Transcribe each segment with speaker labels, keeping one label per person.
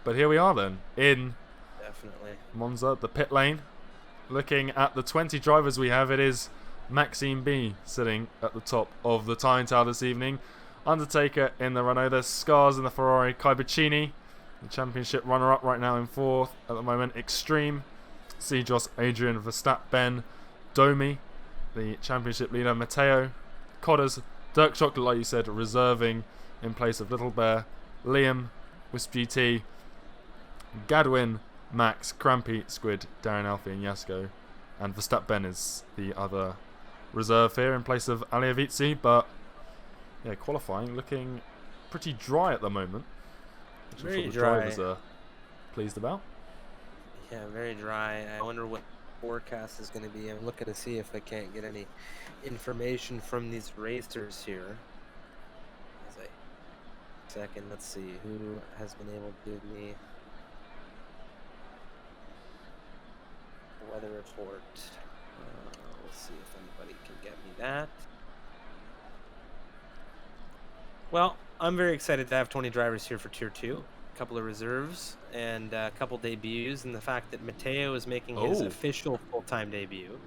Speaker 1: But here we are then, in
Speaker 2: Definitely.
Speaker 1: Monza, the pit lane. Looking at the 20 drivers we have, it is Maxime B sitting at the top of the time tower this evening. Undertaker in the Renault, there's Scars in the Ferrari, Kai Bacchini, the championship runner-up right now in 4th at the moment, Extreme, Cedros, Adrian, Verstappen, Domi, the championship leader, Matteo, Codders, Dirk Chocolate, like you said, reserving in place of Little Bear, Liam, Wisp GT, Gadwin, Max, Crampy, Squid, Darren Alfie and Yasko, and Verstappen is the other reserve here in place of Aliavizzi. But yeah, qualifying looking pretty dry at the moment, which
Speaker 2: Very
Speaker 1: I'm sure the
Speaker 2: dry.
Speaker 1: drivers are pleased about.
Speaker 2: Yeah, very dry. I wonder what forecast is going to be. I'm looking to see if I can't get any information from these racers here. As a second, let's see who has been able to give me the weather report. We'll see if anybody can get me that. Well, I'm very excited to have 20 drivers here for Tier 2. A couple of reserves and a couple debuts, and the fact that Matteo is making his official full-time debut.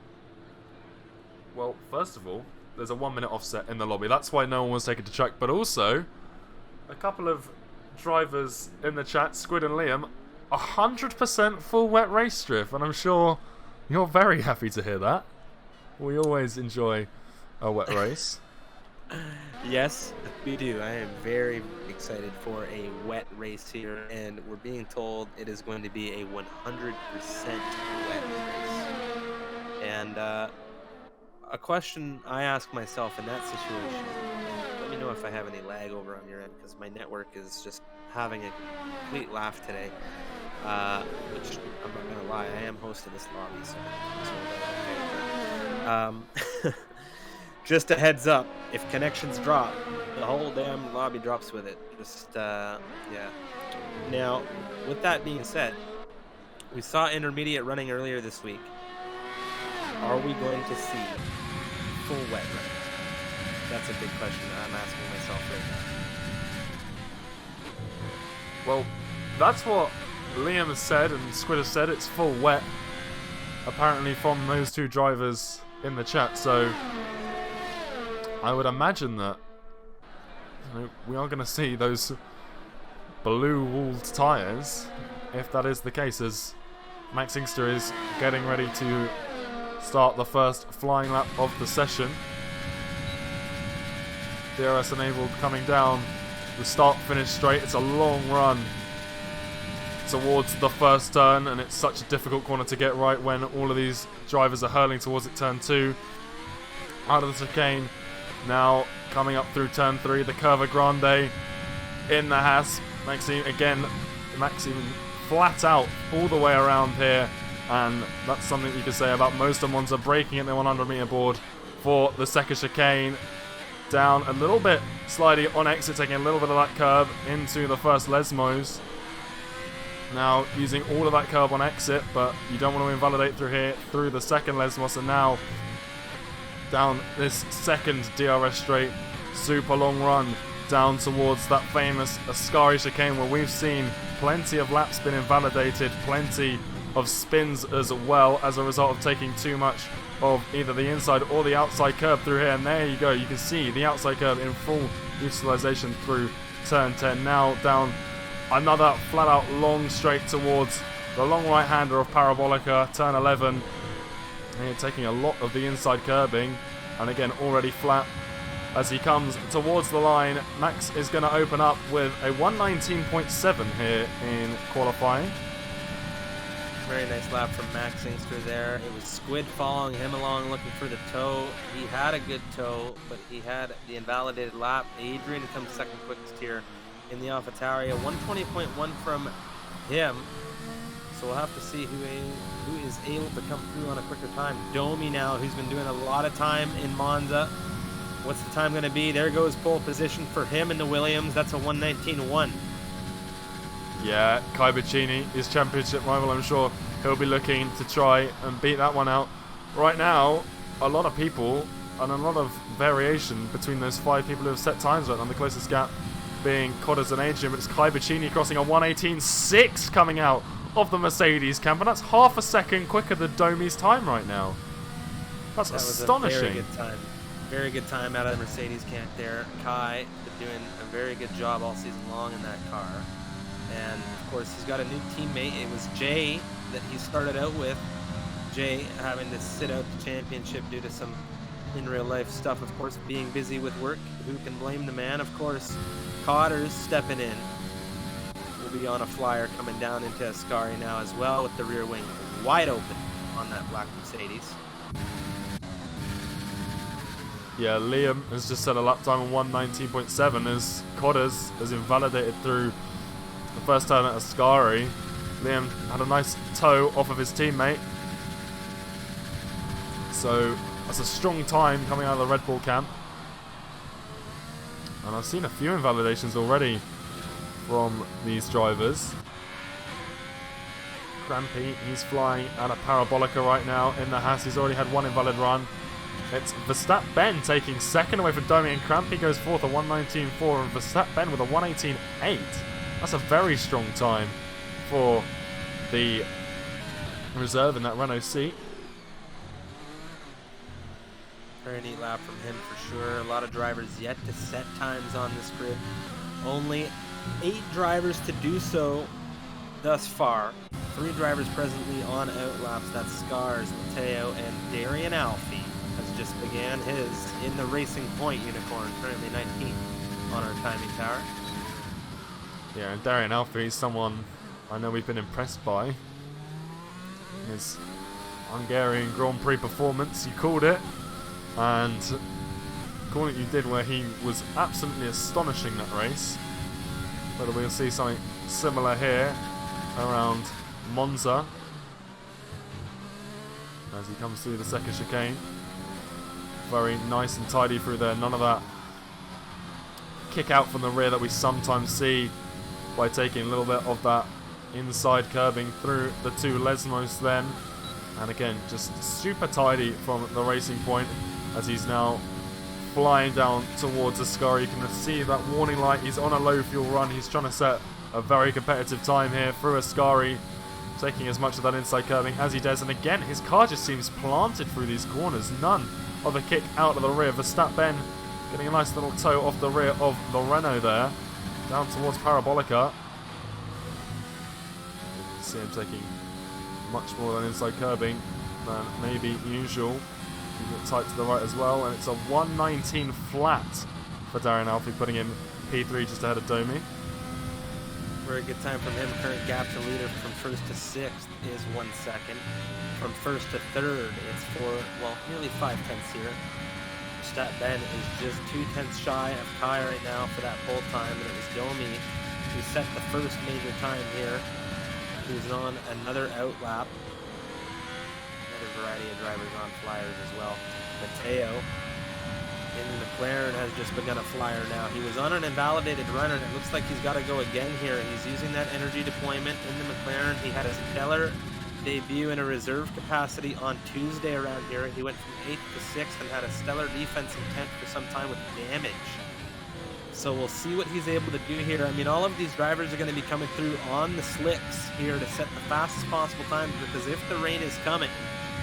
Speaker 1: Well, first of all, there's a 1 minute offset in the lobby. That's why no one was taken to track. But also, a couple of drivers in the chat, Squid and Liam, 100% full wet race drift. And I'm sure you're very happy to hear that. We always enjoy a wet race.
Speaker 2: Yes, we do. I am very excited for a wet race here, and we're being told it is going to be a 100% wet race. And a question I ask myself in that situation, and let me know if I have any lag over on your end, because my network is just having a complete laugh today, which I'm not going to lie, I am hosting this lobby, so just a heads up, if connections drop, the whole damn lobby drops with it. Just, yeah. Now, with that being said, we saw intermediate running earlier this week. Are we going to see full wet running? That's a big question that I'm asking myself right now.
Speaker 1: Well, that's what Liam has said and Squid has said. It's full wet, apparently, from those two drivers in the chat. So I would imagine that we are going to see those blue-walled tyres, if that is the case, as Max Inkster is getting ready to start the first flying lap of the session. DRS enabled coming down. The start-finish straight. It's a long run towards the first turn, and it's such a difficult corner to get right when all of these drivers are hurling towards it. Turn 2. Out of the chicane. Now coming up through turn 3, the Curva Grande in the Haas. Maxime flat out all the way around here, and that's something you could say about most of Monza, braking at the 100 meter board for the second chicane. Down a little bit, sliding on exit, taking a little bit of that curb into the first Lesmos. Now using all of that curb on exit, but you don't want to invalidate through here, through the second Lesmos, and now down this second DRS straight, super long run down towards that famous Ascari chicane, where we've seen plenty of laps been invalidated, plenty of spins as well as a result of taking too much of either the inside or the outside curb through here. And there you go, you can see the outside curb in full utilization through turn 10. Now down another flat out long straight towards the long right hander of Parabolica, turn 11. And taking a lot of the inside curbing, and again already flat as he comes towards the line. Max is going to open up with a 119.7 here in qualifying.
Speaker 2: Very nice lap from Max Inkster there. It was Squid following him along, looking for the toe. He had a good toe, but he had the invalidated lap. Adrian comes second quickest here in the AlphaTauri. 120.1 from him. So we'll have to see who is able to come through on a quicker time. Domi now, who's been doing a lot of time in Monza. What's the time going to be? There goes pole position for him in the Williams. That's a 119.1.
Speaker 1: Yeah, Kai Bacchini, his championship rival. I'm sure he'll be looking to try and beat that one out. Right now, a lot of people and a lot of variation between those 5 people who have set times right now. The closest gap being Codders and Adrian, but it's Kai Bacchini crossing a 1:18.6 coming out of the Mercedes camp, and that's half a second quicker than Domi's time right now. That's astonishing.
Speaker 2: That was a very good time. Very good time out of the Mercedes camp there. Kai been doing a very good job all season long in that car. And of course he's got a new teammate. It was Jay that he started out with. Jay having to sit out the championship due to some in real life stuff, of course, being busy with work. Who can blame the man? Of course, Codders stepping in. Will be on a flyer coming down into Ascari now as well, with the rear wing wide open on that black Mercedes.
Speaker 1: Yeah, Liam has just set a lap time of 1:19.7 as Codders has invalidated through the first turn at Ascari. Liam had a nice tow off of his teammate. So that's a strong time coming out of the Red Bull camp. And I've seen a few invalidations already from these drivers. Crampy, he's flying at a Parabolica right now in the Haas. He's already had one invalid run. It's Verstappen taking second away from Domi, and Crampy goes fourth at 1:19.4, and Verstappen with a 1:18.8. That's a very strong time for the reserve in that Renault seat.
Speaker 2: Very neat lap from him for sure. A lot of drivers yet to set times on this grid. Only 8 drivers to do so thus far. 3 drivers presently on out laps. That's Scars, Mateo, and Darian Alfie has just began his in the Racing Point unicorn, currently 19th on our timing tower.
Speaker 1: Yeah, and Darian Alfie is someone I know we've been impressed by. His Hungarian Grand Prix performance, you called it. And calling it you did, where he was absolutely astonishing that race. Whether we'll see something similar here around Monza as he comes through the second chicane. Very nice and tidy through there. None of that kick out from the rear that we sometimes see by taking a little bit of that inside curbing through the 2 Lesmos then. And again, just super tidy from the Racing Point as he's now flying down towards Ascari. You can see that warning light. He's on a low fuel run. He's trying to set a very competitive time here through Ascari, taking as much of that inside curbing as he does. And again, his car just seems planted through these corners. None of the kick out of the rear. Verstappen getting a nice little tow off the rear of the Renault there, down towards Parabolica. You can see him taking much more than inside curbing than maybe usual. Keep it tight to the right as well, and it's a 1:19 flat for Darian Alfie, putting him P3 just ahead of Domi.
Speaker 2: Very good time from him. Current gap to leader from first to sixth is 1 second. From first to third, it's nearly 5/10 here. Verstappen is just 2/10 shy of Kai right now for that pole time, and it was Domi who set the first major time here. Who's on another out lap. Another variety of drivers on flyers as well. Mateo in the McLaren has just begun a flyer now. He was on an invalidated runner, and it looks like he's got to go again here. He's using that energy deployment in the McLaren. He had a stellar debut in a reserve capacity on Tuesday around here. He went from 8th to 6th and had a stellar defense in 10th for some time with damage. So we'll see what he's able to do here. I mean, all of these drivers are going to be coming through on the slicks here to set the fastest possible times, because if the rain is coming,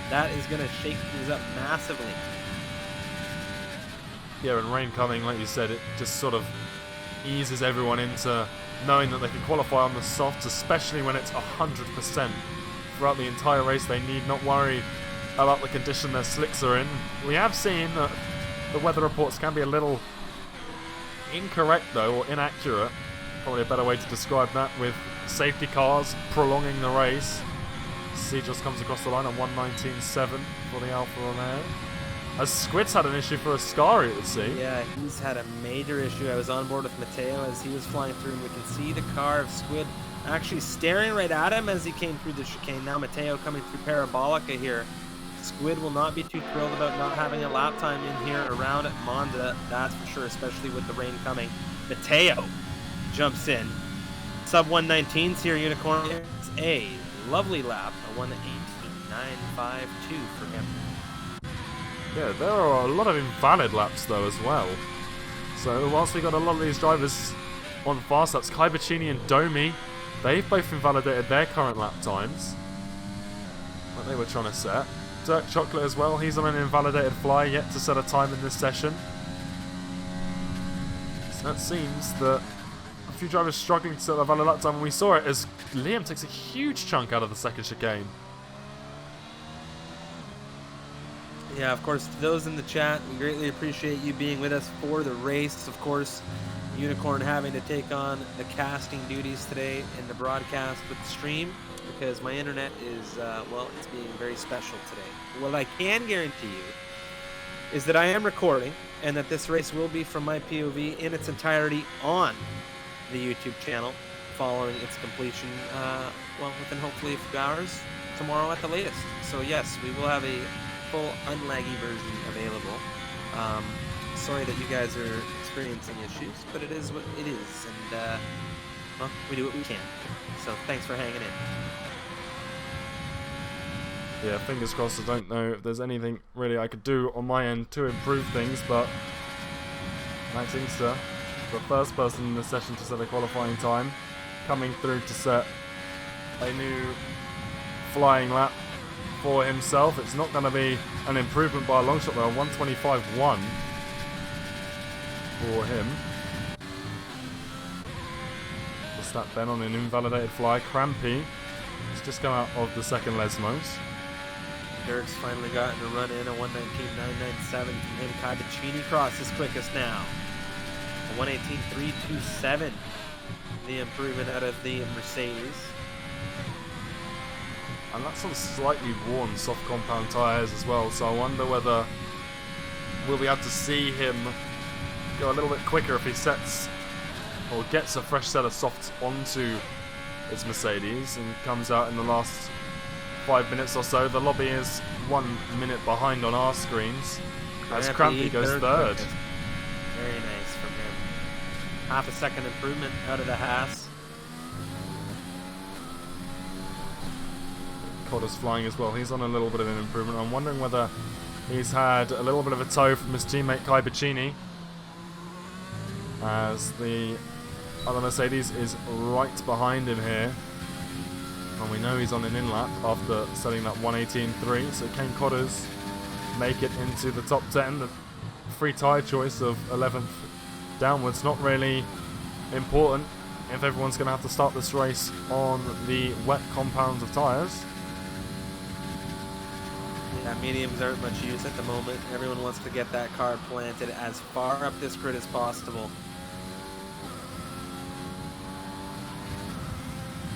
Speaker 2: that is going to shake things up massively.
Speaker 1: Yeah, and rain coming, like you said, it just sort of eases everyone into knowing that they can qualify on the softs, especially when it's 100%. Throughout the entire race, they need not worry about the condition their slicks are in. We have seen that the weather reports can be a little incorrect though, or inaccurate, probably a better way to describe that, with safety cars prolonging the race. C just comes across the line on 1:19.7 for the Alfa Romeo. As Squid's had an issue for Ascari, it would seem.
Speaker 2: Yeah, he's had a major issue. I was on board with Mateo as he was flying through, and we can see the car of Squid actually staring right at him as he came through the chicane. Now Mateo coming through Parabolica here. Squid will not be too thrilled about not having a lap time in here around at Monza, that's for sure, especially with the rain coming. Mateo jumps in. Sub 119s here, Unicorn. It's a lovely lap, a 1:18.952 for him.
Speaker 1: Yeah, there are a lot of invalid laps though as well. So whilst we got a lot of these drivers on fast laps. Kybachini and Domi, they've both invalidated their current lap times that they were trying to set. Dirk Chocolate as well, he's on an invalidated fly, yet to set a time in this session. So it seems that a few drivers struggling to set a valid lap time, and we saw it as Liam takes a huge chunk out of the second chicane.
Speaker 2: Yeah, of course, to those in the chat, we greatly appreciate you being with us for the race. Of course, Unicorn having to take on the casting duties today in the broadcast with the stream because my internet is, well, it's being very special today. What I can guarantee you is that I am recording and that this race will be from my POV in its entirety on the YouTube channel following its completion, well, within hopefully a few hours tomorrow at the latest. So yes, we will have a full unlaggy version available. Sorry that you guys are experiencing issues, but it is what it is, and well, we do what we can. So thanks for hanging in.
Speaker 1: Yeah, fingers crossed. I don't know if there's anything really I could do on my end to improve things, but Max Inkster, the first person in the session to set a qualifying time, coming through to set a new flying lap for himself. It's not going to be an improvement by a long shot though. 125.1 for him. What's that then on an invalidated fly? Crampy. He's just come out of the second Lesmos.
Speaker 2: Dirk's finally gotten a run in, a 119.997 from him. Kybachini crosses quickest now. A 118.327. The improvement out of the Mercedes.
Speaker 1: And that's on slightly worn soft compound tyres as well, so I wonder whether we'll be able to see him go a little bit quicker if he sets or gets a fresh set of softs onto his Mercedes and comes out in the last 5 minutes or so. The lobby is 1 minute behind on our screens as Crampy goes third.
Speaker 2: Very nice from him. Half a second improvement out of the Haas.
Speaker 1: Cotter's flying as well. He's on a little bit of an improvement. I'm wondering whether he's had a little bit of a tow from his teammate Kybachini, as the other Mercedes is right behind him here. And we know he's on an in-lap after setting that 118.3. So can Cotters make it into the top 10? The free tyre choice of 11th downwards, not really important if everyone's going to have to start this race on the wet compounds of tyres.
Speaker 2: Yeah, mediums aren't much use at the moment. Everyone wants to get that car planted as far up this grid as possible.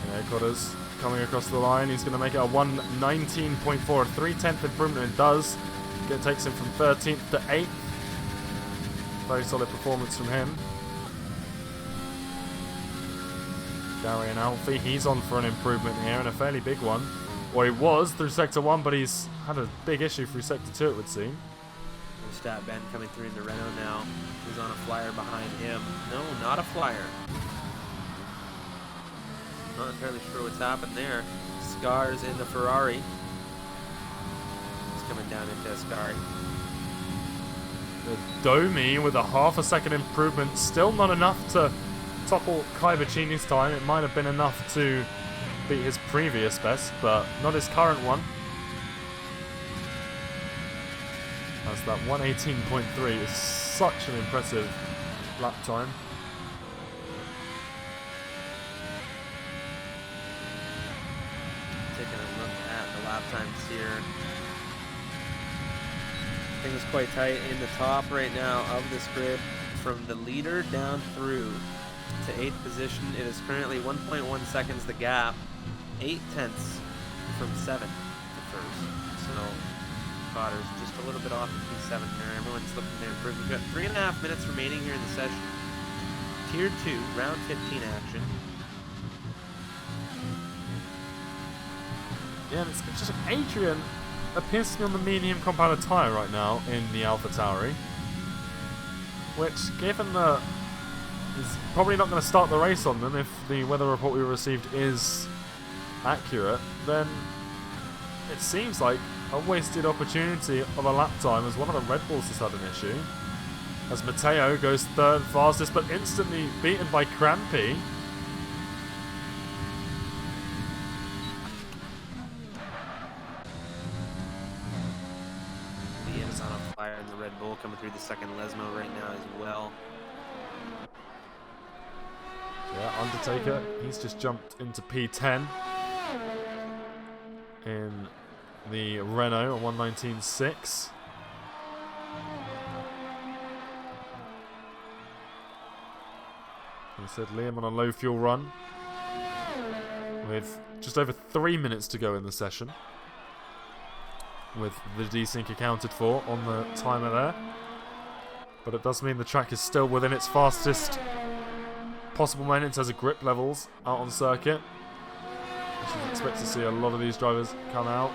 Speaker 1: Yeah, Cotters coming across the line. He's going to make it a 119.4, a 3/10 improvement. It does. It takes him from 13th to 8th. Very solid performance from him. Darian Alfie, he's on for an improvement here, and a fairly big one. Or he was through Sector 1, but he's had a big issue through Sector 2, it would seem.
Speaker 2: Stat Ben coming through into Renault now. He's on a flyer behind him. No, not a flyer. Not entirely sure what's happened there. Scars in the Ferrari. He's coming down into Ascari.
Speaker 1: Domi with a half a second improvement. Still not enough to topple Kybachini's time. It might have been enough to beat his previous best, but not his current one. As that 118.3 is such an impressive lap time.
Speaker 2: Taking a look at the lap times here. Things quite tight in the top right now of this grid. From the leader down through to 8th position, it is currently 1.1 seconds the gap. 8/10 from 7th to 1st. So Potter's just a little bit off of P7 there. Everyone's looking to improve. We've got 3.5 minutes remaining here in the session. Tier 2, round 15 action.
Speaker 1: Yeah, and it's just Adrian appears to be on the medium compounded tyre right now in the Alpha Tauri, which, given that he's probably not going to start the race on them if the weather report we received is accurate, then it seems like a wasted opportunity of a lap time, as one of the Red Bulls has had an issue. as Matteo goes third fastest, but instantly beaten by Crampy.
Speaker 2: Liam's on a fire in the Red Bull, coming through the second Lesmo right now as well.
Speaker 1: Yeah, Undertaker, he's just jumped into P10 in the Renault, a 119.6. He said Liam on a low fuel run with just over 3 minutes to go in the session, with the desync accounted for on the timer there. But it does mean the track is still within its fastest possible moment in terms of grip levels out on circuit. You should expect to see a lot of these drivers come out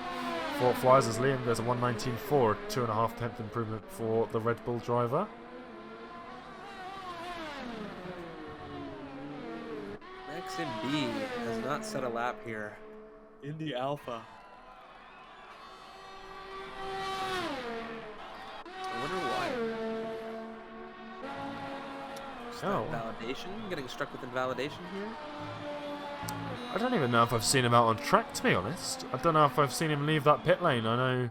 Speaker 1: for flyers as Liam goes a 119.4, a 2.5 tenth improvement for the Red Bull driver.
Speaker 2: Maxim B has not set a lap here in the Alpha. I wonder why. Validation? Getting struck with invalidation here?
Speaker 1: I don't even know if I've seen him out on track, to be honest. I don't know if I've seen him leave that pit lane. I know.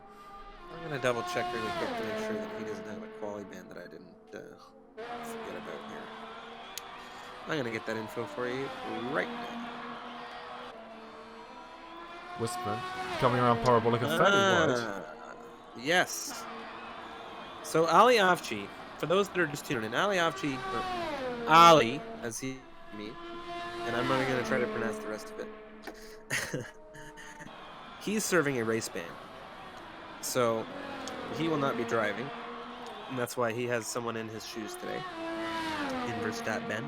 Speaker 2: I'm going to double check really quick to make sure that he doesn't have a quali ban that I didn't forget about here. I'm going to get that info for you right now.
Speaker 1: Whisper coming around Parabolica fairly wide.
Speaker 2: Yes. So Ali Afchi, for those that are just tuning in, Ali Afchi, or Ali, as he me, and I'm only going to try to pronounce the rest of it. He's serving a race ban, so he will not be driving, and that's why he has someone in his shoes today, in Verstappen Ben.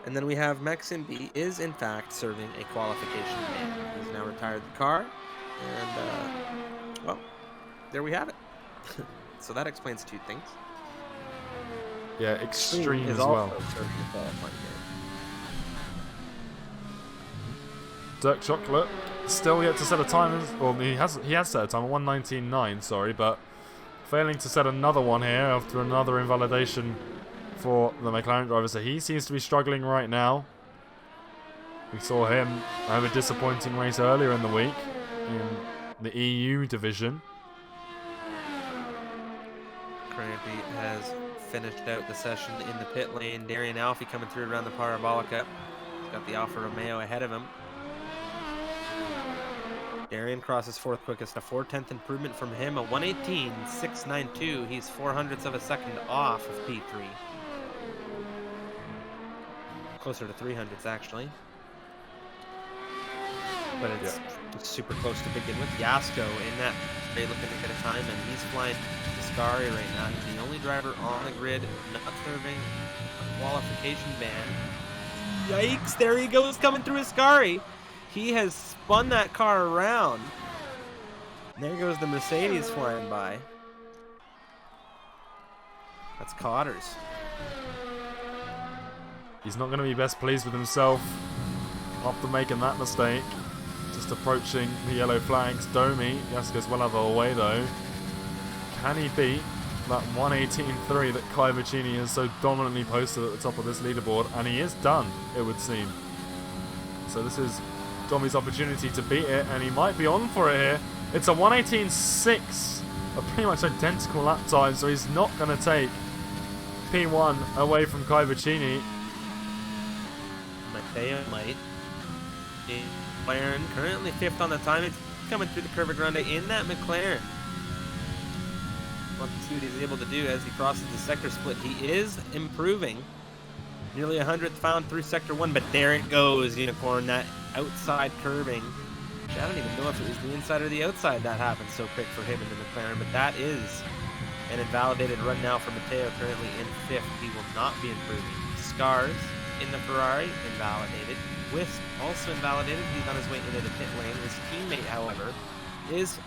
Speaker 2: And then we have Maxim B is in fact serving a qualification ban. He's now retired the car, and well, there we have it. So that explains two things.
Speaker 1: Yeah, extreme as well. Dirk Chocolate still yet to set a time. Well, he has set a time, 119.9, sorry, but failing to set another one here after another invalidation for the McLaren driver. So he seems to be struggling right now. We saw him have a disappointing race earlier in the week in the EU division.
Speaker 2: Crampy has finished out the session in the pit lane. Darian Alfie coming through around the Parabolica. He's got the Alfa Romeo ahead of him. Darian crosses fourth quickest, a 4/10 improvement from him, a 118.692. He's 0.04 of a second off of P3. Closer to 300s actually. But it's super close to begin with. Yasko in that straight looking to get a time, and he's flying Ascari right now. He's the only driver on the grid not serving a qualification ban. Yikes, there he goes coming through Ascari. He has spun that car around. And there goes the Mercedes flying by. That's Cotters.
Speaker 1: He's not going to be best pleased with himself after making that mistake. Just approaching the yellow flags. Domi, Yasko's well out of the way though. Can he beat that 118.3 that Kai Vicini has so dominantly posted at the top of this leaderboard? And he is done, it would seem. So this is Domi's opportunity to beat it, and he might be on for it here. It's a 118.6, a pretty much identical lap time, so he's not going to take P1 away from Kai Vicini.
Speaker 2: Matteo might. McLaren currently fifth on the time. It's coming through the Curva Grande in that McLaren. Let's see what he's able to do as he crosses the sector split. He is improving. Nearly 100th found through sector 1, but there it goes, Unicorn. That outside curving. Which I don't even know if it was the inside or the outside that happened so quick for him in the McLaren, but that is an invalidated run now for Matteo, currently in fifth. He will not be improving. Scars in the Ferrari, invalidated. Wisp also invalidated. He's on his way into the pit lane. His teammate, however, is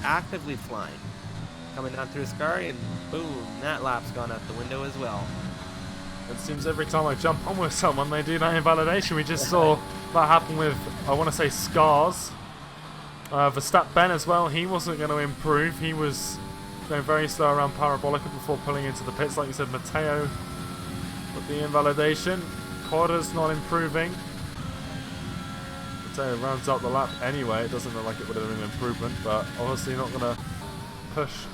Speaker 2: actively flying. Coming down through Ascari, and boom, that lap's gone out the window as well.
Speaker 1: It seems every time I jump on with someone, they do that invalidation. We just saw that happen with, I want to say, Scars. Verstappen as well. He wasn't going to improve. He was going very slow around Parabolica before pulling into the pits. Like you said, Matteo with the invalidation. Corda's not improving. Matteo rounds out the lap anyway. It doesn't look like it would have been an improvement, but obviously not going to push to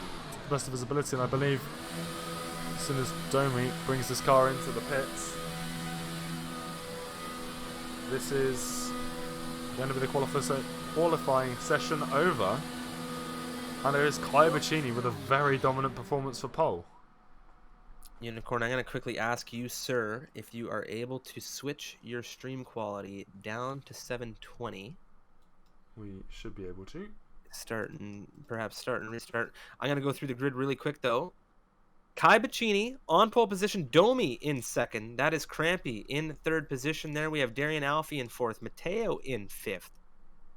Speaker 1: the best of his ability. And I believe as soon as Domi brings this car into the pits, this is going to be the qualifying session over. And it is Kai Bacchini with a very dominant performance for pole.
Speaker 2: Unicorn, I'm going to quickly ask you, sir, if you are able to switch your stream quality down to 720.
Speaker 1: We should be able to.
Speaker 2: Perhaps start and restart. I'm going to go through the grid really quick, though. Kai Bacchini on pole position. Domi in second. That is Crampy in third position there. We have Darian Alfie in fourth. Matteo in fifth.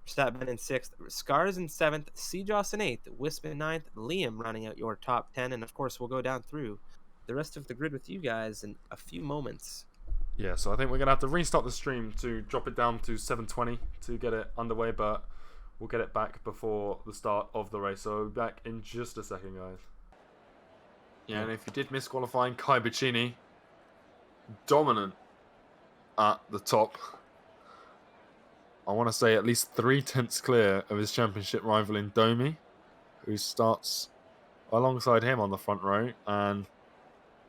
Speaker 2: Verstappen in sixth. Scars in seventh. Sejoss in eighth. Wisp in ninth. Liam rounding out your top 10. And, of course, we'll go down through the rest of the grid with you guys in a few moments.
Speaker 1: Yeah, so I think we're going to have to restart the stream to drop it down to 720 to get it underway, but we'll get it back before the start of the race. So we'll be back in just a second, guys. Yeah, and if you did miss qualifying, Kai Bacchini, dominant at the top. I want to say at least 3 tenths clear of his championship rival in Domi, who starts alongside him on the front row. And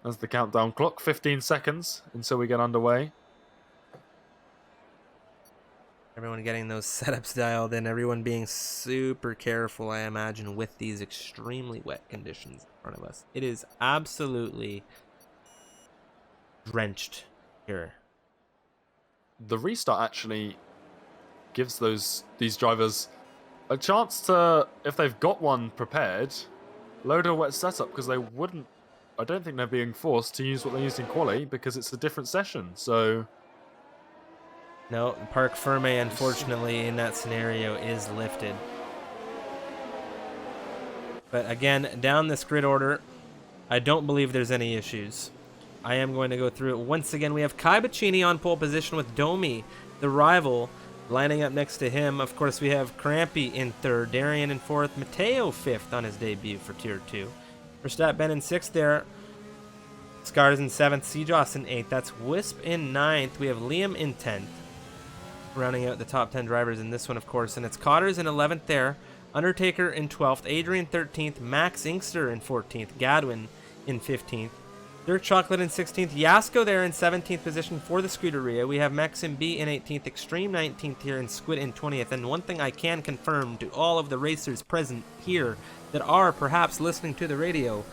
Speaker 1: as the countdown clock, 15 seconds until we get underway.
Speaker 2: Everyone getting those setups dialed in. Everyone being super careful, I imagine, with these extremely wet conditions in front of us. It is absolutely drenched here.
Speaker 1: The restart actually gives these drivers a chance to, if they've got one prepared, load a wet setup, because they wouldn't. I don't think they're being forced to use what they used in quali because it's a different session. So
Speaker 2: no, Parc Ferme, unfortunately, in that scenario is lifted. But again, down this grid order, I don't believe there's any issues. I am going to go through it once again. We have Kai Bacchini on pole position with Domi, the rival, lining up next to him. Of course, we have Crampy in third, Darian in fourth, Matteo fifth on his debut for Tier 2. Verstappen in sixth there. Scars in seventh, Sejoss in eighth. That's Wisp in ninth. We have Liam in 10th. Rounding out the top 10 drivers in this one, of course. And it's Cotters in 11th there. Undertaker in 12th. Adrian 13th. Max Inkster in 14th. Gadwin in 15th. Dirt Chocolate in 16th. Yasko there in 17th position for the Scuderia. We have Maxim B in 18th. Extreme 19th here. And Squid in 20th. And one thing I can confirm to all of the racers present here that are perhaps listening to the radio,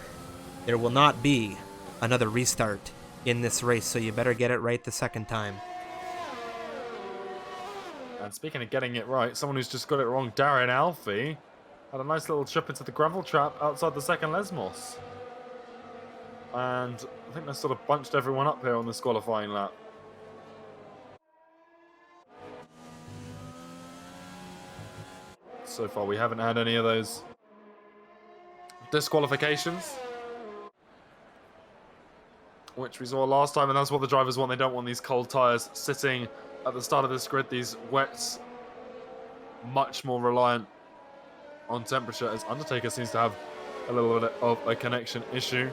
Speaker 2: there will not be another restart in this race, so you better get it right the second time.
Speaker 1: And speaking of getting it right, someone who's just got it wrong, Darren Alfie, had a nice little trip into the gravel trap outside the second Lesmos. And I think they sort of bunched everyone up here on this qualifying lap. So far we haven't had any of those disqualifications, which we saw last time, and that's what the drivers want. They don't want these cold tyres sitting at the start of this grid. These wets, much more reliant on temperature, as Undertaker seems to have a little bit of a connection issue.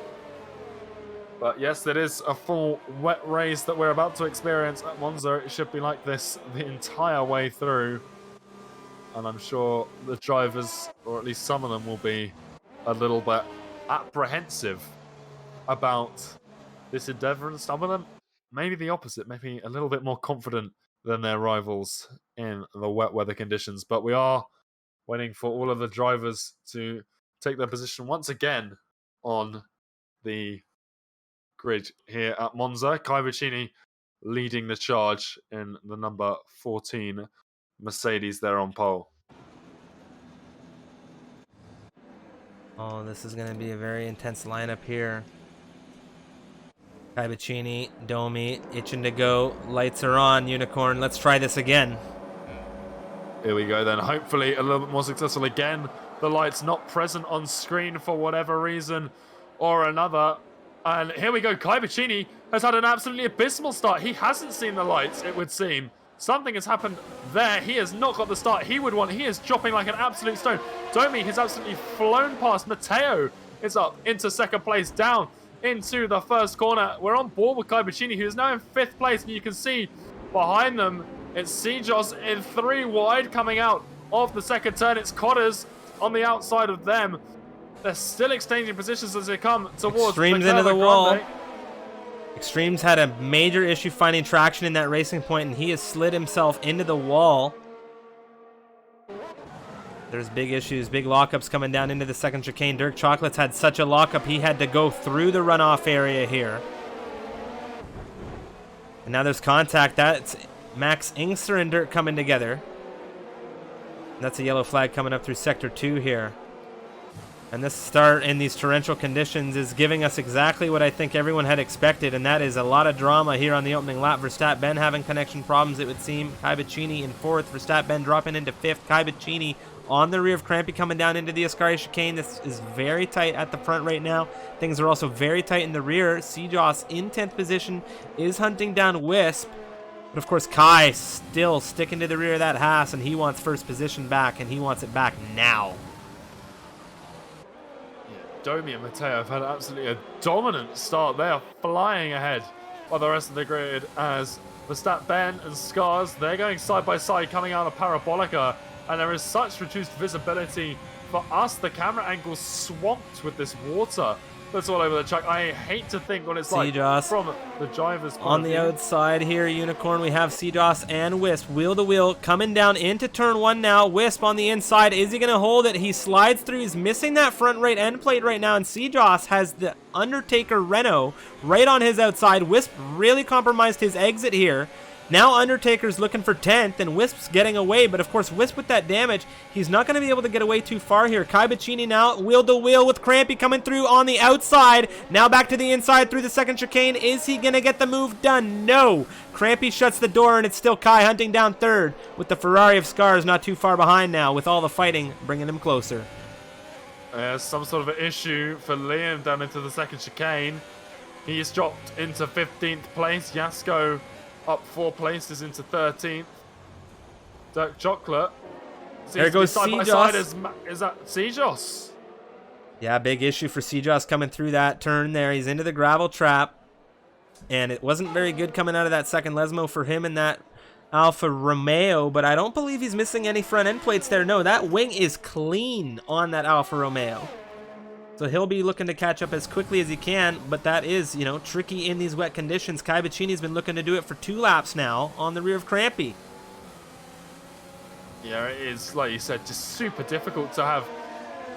Speaker 1: But yes, it is a full wet race that we're about to experience at Monza. It should be like this the entire way through, and I'm sure the drivers, or at least some of them, will be a little bit apprehensive about this endeavour, and some of them maybe the opposite, maybe a little bit more confident than their rivals in the wet weather conditions. But we are waiting for all of the drivers to take their position once again on the grid here at Monza. Kai Bacchini leading the charge in the number 14 Mercedes there on pole.
Speaker 2: Oh, this is going to be a very intense lineup here. Kai Bacchini, Domi, itching to go. Lights are on, Unicorn. Let's try this again.
Speaker 1: Here we go then. Hopefully a little bit more successful again. The light's not present on screen for whatever reason or another. And here we go. Kai Bacchini has had an absolutely abysmal start. He hasn't seen the lights, it would seem. Something has happened there. He has not got the start he would want. He is dropping like an absolute stone. Domi has absolutely flown past Matteo It's up into second place, down into the first corner. We're on board with Kai Bacchini, who is now in 5th place, and you can see behind them, it's Sijos in 3 wide coming out of the second turn. It's Cotters on the outside of them. They're still exchanging positions as they come towards
Speaker 2: Extremes into the wall. Extremes had a major issue finding traction in that racing point, and he has slid himself into the wall. There's big issues, big lockups coming down into the second chicane. Dirk Chocolates had such a lockup, he had to go through the runoff area here. And now there's contact. That's Max Inkster and Dirk coming together. That's a yellow flag coming up through Sector 2 here. And this start in these torrential conditions is giving us exactly what I think everyone had expected, and that is a lot of drama here on the opening lap. Verstappen Ben having connection problems, it would seem. Kai Bacchini in 4th. Verstappen Ben dropping into 5th. Kai Bacchini on the rear of Crampy coming down into the Ascari chicane. This is very tight at the front right now. Things are also very tight in the rear. Sijos in 10th position is hunting down Wisp. But of course, Kai still sticking to the rear of that Haas, and he wants first position back, and he wants it back now.
Speaker 1: Domi and Mateo have had absolutely a dominant start. They are flying ahead by the rest of the grid as Verstappen Ben and Scars, they're going side by side coming out of Parabolica, and there is such reduced visibility for us. The camera angle's swamped with this water that's all over the track. I hate to think what it's like from the driver's point
Speaker 2: on the outside here, Unicorn, we have Sijos and Wisp wheel to wheel coming down into turn 1 now. Wisp on the inside, is he going to hold it? He slides through, he's missing that front right end plate right now, and Sijos has the Undertaker Renault right on his outside. Wisp really compromised his exit here. Now Undertaker's looking for 10th, and Wisp's getting away, but of course Wisp with that damage, he's not going to be able to get away too far here. Kai Bacchini now wheel to wheel with Crampy coming through on the outside. Now back to the inside through the second chicane. Is he going to get the move done? No. Crampy shuts the door, and it's still Kai hunting down 3rd, with the Ferrari of Scars not too far behind now, with all the fighting bringing him closer.
Speaker 1: Some sort of an issue for Liam down into the second chicane. He's dropped into 15th place. Yasko up 4 places into 13th. Dirk Chocolate.
Speaker 2: There goes Sijos.
Speaker 1: Is that Sijos?
Speaker 2: Yeah, big issue for Sijos coming through that turn there. He's into the gravel trap. And it wasn't very good coming out of that second Lesmo for him in that Alfa Romeo. But I don't believe he's missing any front end plates there. No, that wing is clean on that Alfa Romeo. So he'll be looking to catch up as quickly as he can, but that is, you know, tricky in these wet conditions. Kai Bacchini's been looking to do it for 2 laps now on the rear of Crampy.
Speaker 1: Yeah, it is, like you said, just super difficult to have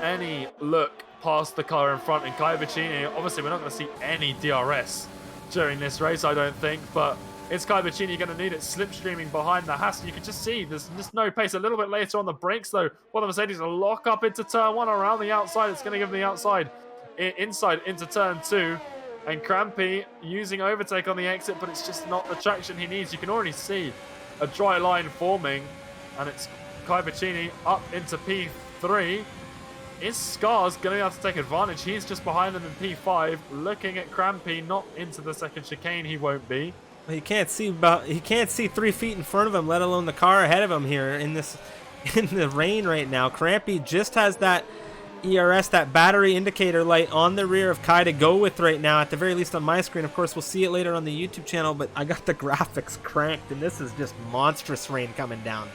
Speaker 1: any look past the car in front. And Kai Bacchini, obviously we're not going to see any DRS during this race, I don't think, but it's Kai Bacchini going to need it slipstreaming behind the Haas. You can just see there's just no pace. A little bit later on the brakes, though, well, the Mercedes will lock up into turn 1 around the outside. It's going to give them the outside, inside into turn 2. And Crampy using overtake on the exit, but it's just not the traction he needs. You can already see a dry line forming, and it's Kai Bacchini up into P3. Is Scars going to have to take advantage? He's just behind them in P5, looking at Crampy, not into the second chicane. He won't be.
Speaker 2: He can't see 3 feet in front of him, let alone the car ahead of him here in the rain right now. Crampy just has that ERS, that battery indicator light on the rear of Kai to go with right now, at the very least on my screen. Of course, we'll see it later on the YouTube channel, but I got the graphics cranked, and this is just monstrous rain coming down.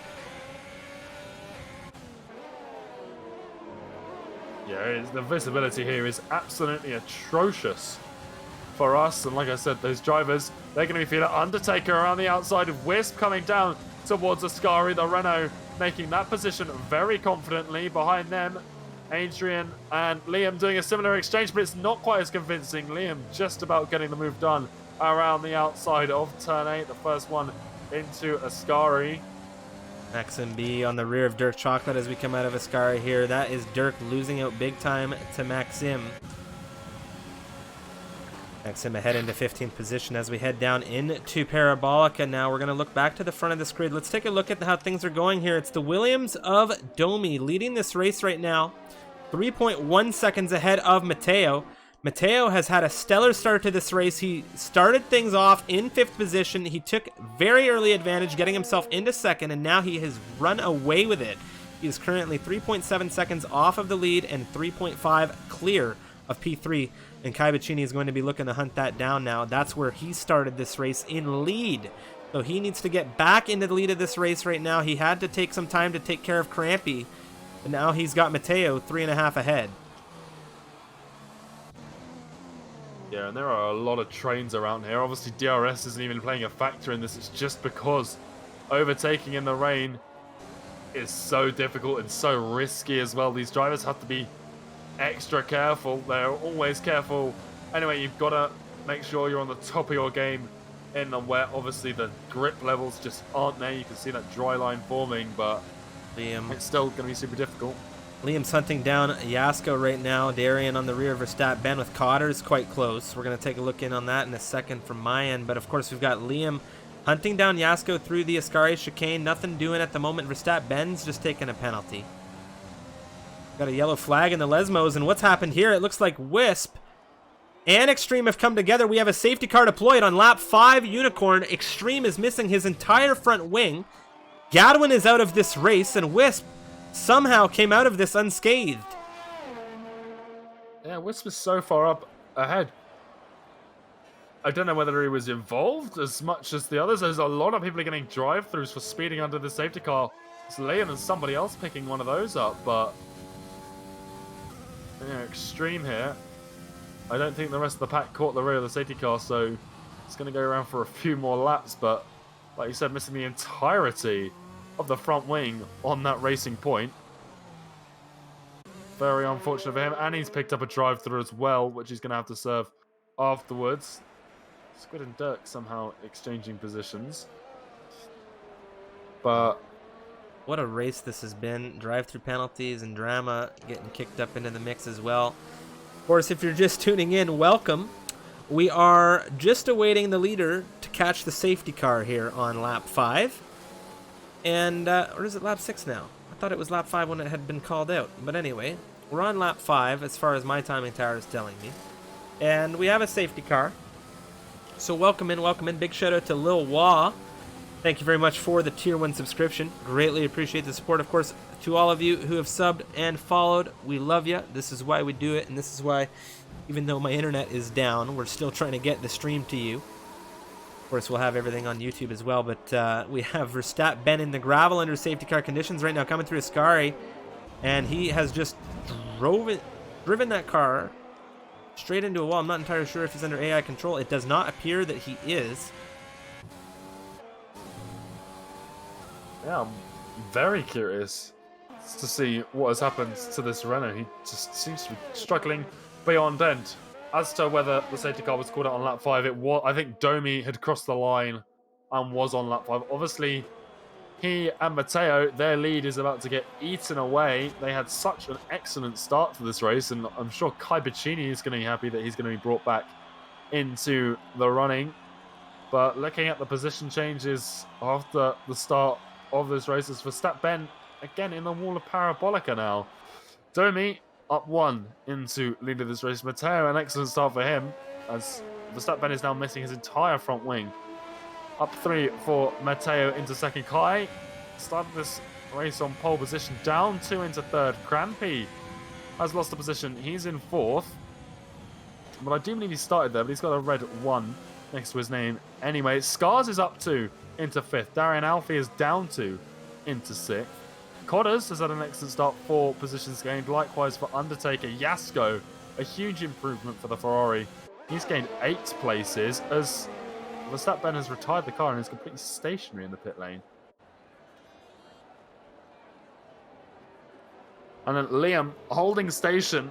Speaker 1: Yeah, the visibility here is absolutely atrocious for us. And like I said, those drivers, they're going to be feeling Undertaker around the outside of Wisp coming down towards Ascari. The Renault making that position very confidently. Behind them, Adrian and Liam doing a similar exchange, but it's not quite as convincing. Liam just about getting the move done around the outside of turn 8, the first one into Ascari.
Speaker 2: Maxim B on the rear of Dirk Chocolate as we come out of Ascari here. That is Dirk losing out big time to Maxim. Maxim ahead into 15th position as we head down into Parabolica. Now we're going to look back to the front of this grid. Let's take a look at how things are going here. It's the Williams of Domi leading this race right now. 3.1 seconds ahead of Mateo. Mateo has had a stellar start to this race. He started things off in 5th position. He took very early advantage, getting himself into 2nd, and now he has run away with it. He is currently 3.7 seconds off of the lead and 3.5 clear
Speaker 3: of P3, and Kai Bacchini is going to be looking to hunt that down now. That's where he started this race in lead. So he needs to get back into the lead of this race right now. He had to take some time to take care of Crampy, and now he's got Matteo 3.5 ahead.
Speaker 1: Yeah, and there are a lot of trains around here. Obviously, DRS isn't even playing a factor in this. It's just because overtaking in the rain is so difficult and so risky as well. These drivers have to be extra careful. They're always careful. Anyway, you've got to make sure you're on the top of your game in the wet. Obviously, the grip levels just aren't there. You can see that dry line forming, but it's still going to be super difficult.
Speaker 3: Liam's hunting down Yasko right now. Darian on the rear of Verstappen with Cotters quite close. We're going to take a look in on that in a second from my end. But, of course, we've got Liam hunting down Yasko through the Ascari chicane. Nothing doing at the moment. Verstappen's just taking a penalty. Got a yellow flag in the Lesmos. And what's happened here? It looks like Wisp and Extreme have come together. We have a safety car deployed on lap 5. Unicorn. Extreme is missing his entire front wing. Gadwin is out of this race. And Wisp somehow came out of this unscathed.
Speaker 1: Yeah, Wisp is so far up ahead. I don't know whether he was involved as much as the others. There's a lot of people getting drive-thrus for speeding under the safety car. It's Liam and somebody else picking one of those up, but yeah, Extreme here. I don't think the rest of the pack caught the rear of the safety car, so it's going to go around for a few more laps, but like you said, missing the entirety of the front wing on that racing point. Very unfortunate for him, and he's picked up a drive-through as well, which he's going to have to serve afterwards. Squid and Dirk somehow exchanging positions. But
Speaker 3: what a race this has been. Drive-through penalties and drama getting kicked up into the mix as well. Of course, if you're just tuning in, welcome. We are just awaiting the leader to catch the safety car here on lap 5. And, or is it lap 6 now? I thought it was lap 5 when it had been called out. But anyway, we're on lap 5 as far as my timing tower is telling me. And we have a safety car. So welcome in, welcome in. Big shout out to Lil Wah. Thank you very much for the Tier 1 subscription. Greatly appreciate the support. Of course, to all of you who have subbed and followed, we love you. This is why we do it. And this is why, even though my internet is down, we're still trying to get the stream to you. Of course, we'll have everything on YouTube as well, but we have Verstappen in the gravel under safety car conditions right now coming through Ascari, and he has just driven that car straight into a wall. I'm not entirely sure if he's under AI control. It does not appear that he is.
Speaker 1: Yeah, I'm very curious to see what has happened to this Renault. He just seems to be struggling beyond end. As to whether the safety car was called out on lap 5, it was, I think Domi had crossed the line and was on lap 5. Obviously, he and Matteo, their lead is about to get eaten away. They had such an excellent start to this race, and I'm sure Kai Bacchini is going to be happy that he's going to be brought back into the running. But looking at the position changes after the start of this race, is Verstappen again in the wall of Parabolica now. Domi up 1 into lead of this race. Matteo, an excellent start for him, as Verstappen is now missing his entire front wing. Up 3 for Matteo into second. Kai started this race on pole position, down 2 into third. Crampy has lost the position. He's in 4th. But I do believe he started there, but he's got a red 1 next to his name. Anyway, Scars is up 2 into 5th. Darian Alfie is down 2 into 6th. Cotters has had an excellent start, 4 positions gained. Likewise for Undertaker. Yasko, a huge improvement for the Ferrari. He's gained 8 places as Verstappen has retired the car and is completely stationary in the pit lane. And then Liam holding station.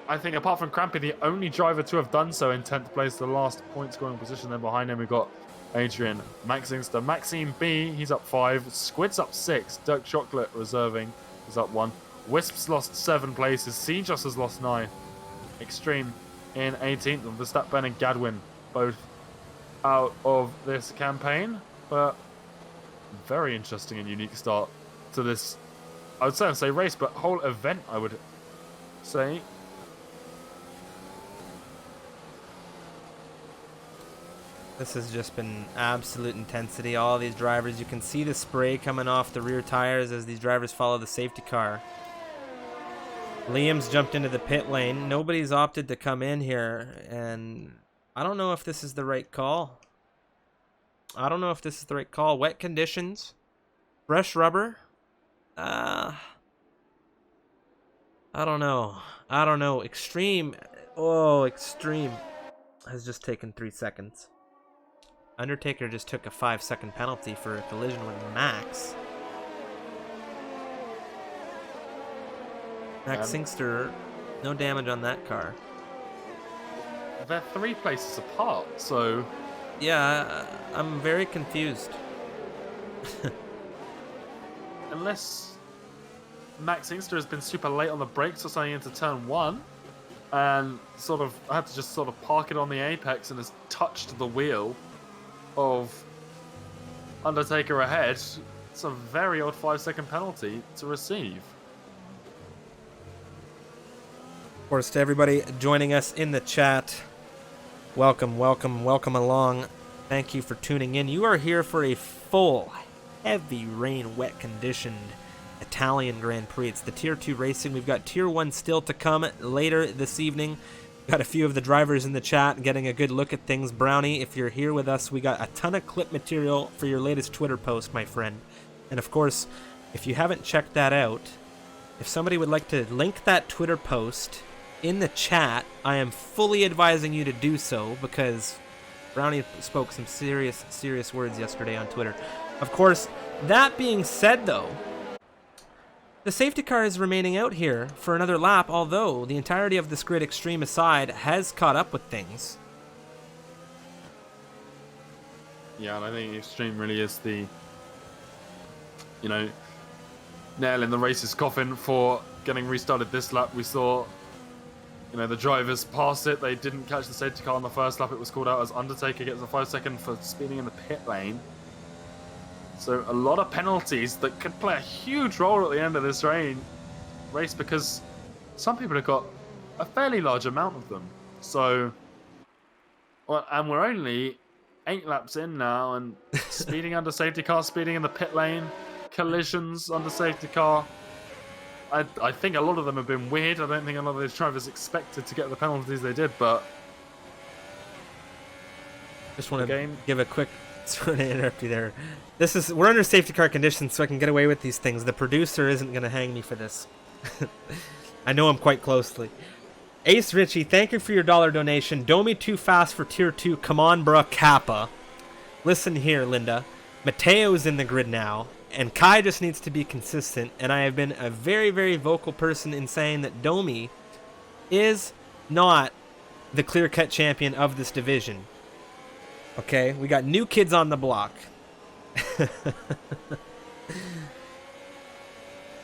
Speaker 1: I think apart from Crampy, the only driver to have done so in 10th place, the last point scoring position. Then behind him we've got Adrian Maxingster. Maxime B, he's up 5. Squid's up 6. Dirk Chocolate reserving is up 1. Wisp's lost 7 places. Seajust has lost 9. Extreme in 18th. And Verstappen and Gadwin both out of this campaign. But very interesting and unique start to this, I would say race, but whole event, I would say.
Speaker 3: This has just been absolute intensity. All these drivers, you can see the spray coming off the rear tires as these drivers follow the safety car. Liam's jumped into the pit lane. Nobody's opted to come in here, and I don't know if this is the right call. Wet conditions, fresh rubber. I don't know. Extreme. Oh, Extreme has just taken 3 seconds. Undertaker just took a 5-second penalty for a collision with Max. Max Singster, no damage on that car.
Speaker 1: They're 3 places apart, so...
Speaker 3: Yeah, I'm very confused.
Speaker 1: Unless Max Singster has been super late on the brakes or something into turn 1, and sort of had to just sort of park it on the apex and has touched the wheel of Undertaker ahead. It's a very odd 5-second penalty to receive.
Speaker 3: Of course, to everybody joining us in the chat, welcome along. Thank you for tuning in. You are here for a full, heavy rain, wet conditioned Italian Grand Prix. It's the Tier 2 racing. We've got Tier 1 still to come later this evening. Got a few of the drivers in the chat getting a good look at things. Brownie, if you're here with us, we got a ton of clip material for your latest Twitter post, my friend. And of course, if you haven't checked that out, if somebody would like to link that Twitter post in the chat, I am fully advising you to do so, because Brownie spoke some serious words yesterday on Twitter. Of course, that being said, though, the safety car is remaining out here for another lap, although the entirety of this grid, Extreme aside, has caught up with things.
Speaker 1: Yeah, and I think Extreme really is the, nail in the race's coffin for getting restarted this lap. We saw, the drivers pass it. They didn't catch the safety car on the first lap. It was called out as Undertaker gets a 5-second for speeding in the pit lane. So a lot of penalties that could play a huge role at the end of this race, because some people have got a fairly large amount of them. So, and we're only 8 laps in now, and speeding under safety car, speeding in the pit lane, collisions under safety car. I think a lot of them have been weird. I don't think a lot of those drivers expected to get the penalties they did, but...
Speaker 3: Just want to give a quick... Sorry to interrupt you there. We're under safety car conditions, so I can get away with these things. The producer isn't going to hang me for this. I know him quite closely. Ace Richie, thank you for your $1 donation. Domi too fast for Tier 2. Come on, bruh, Kappa. Listen here, Linda. Mateo's in the grid now, and Kai just needs to be consistent. And I have been a very, very vocal person in saying that Domi is not the clear-cut champion of this division. Okay, we got new kids on the block.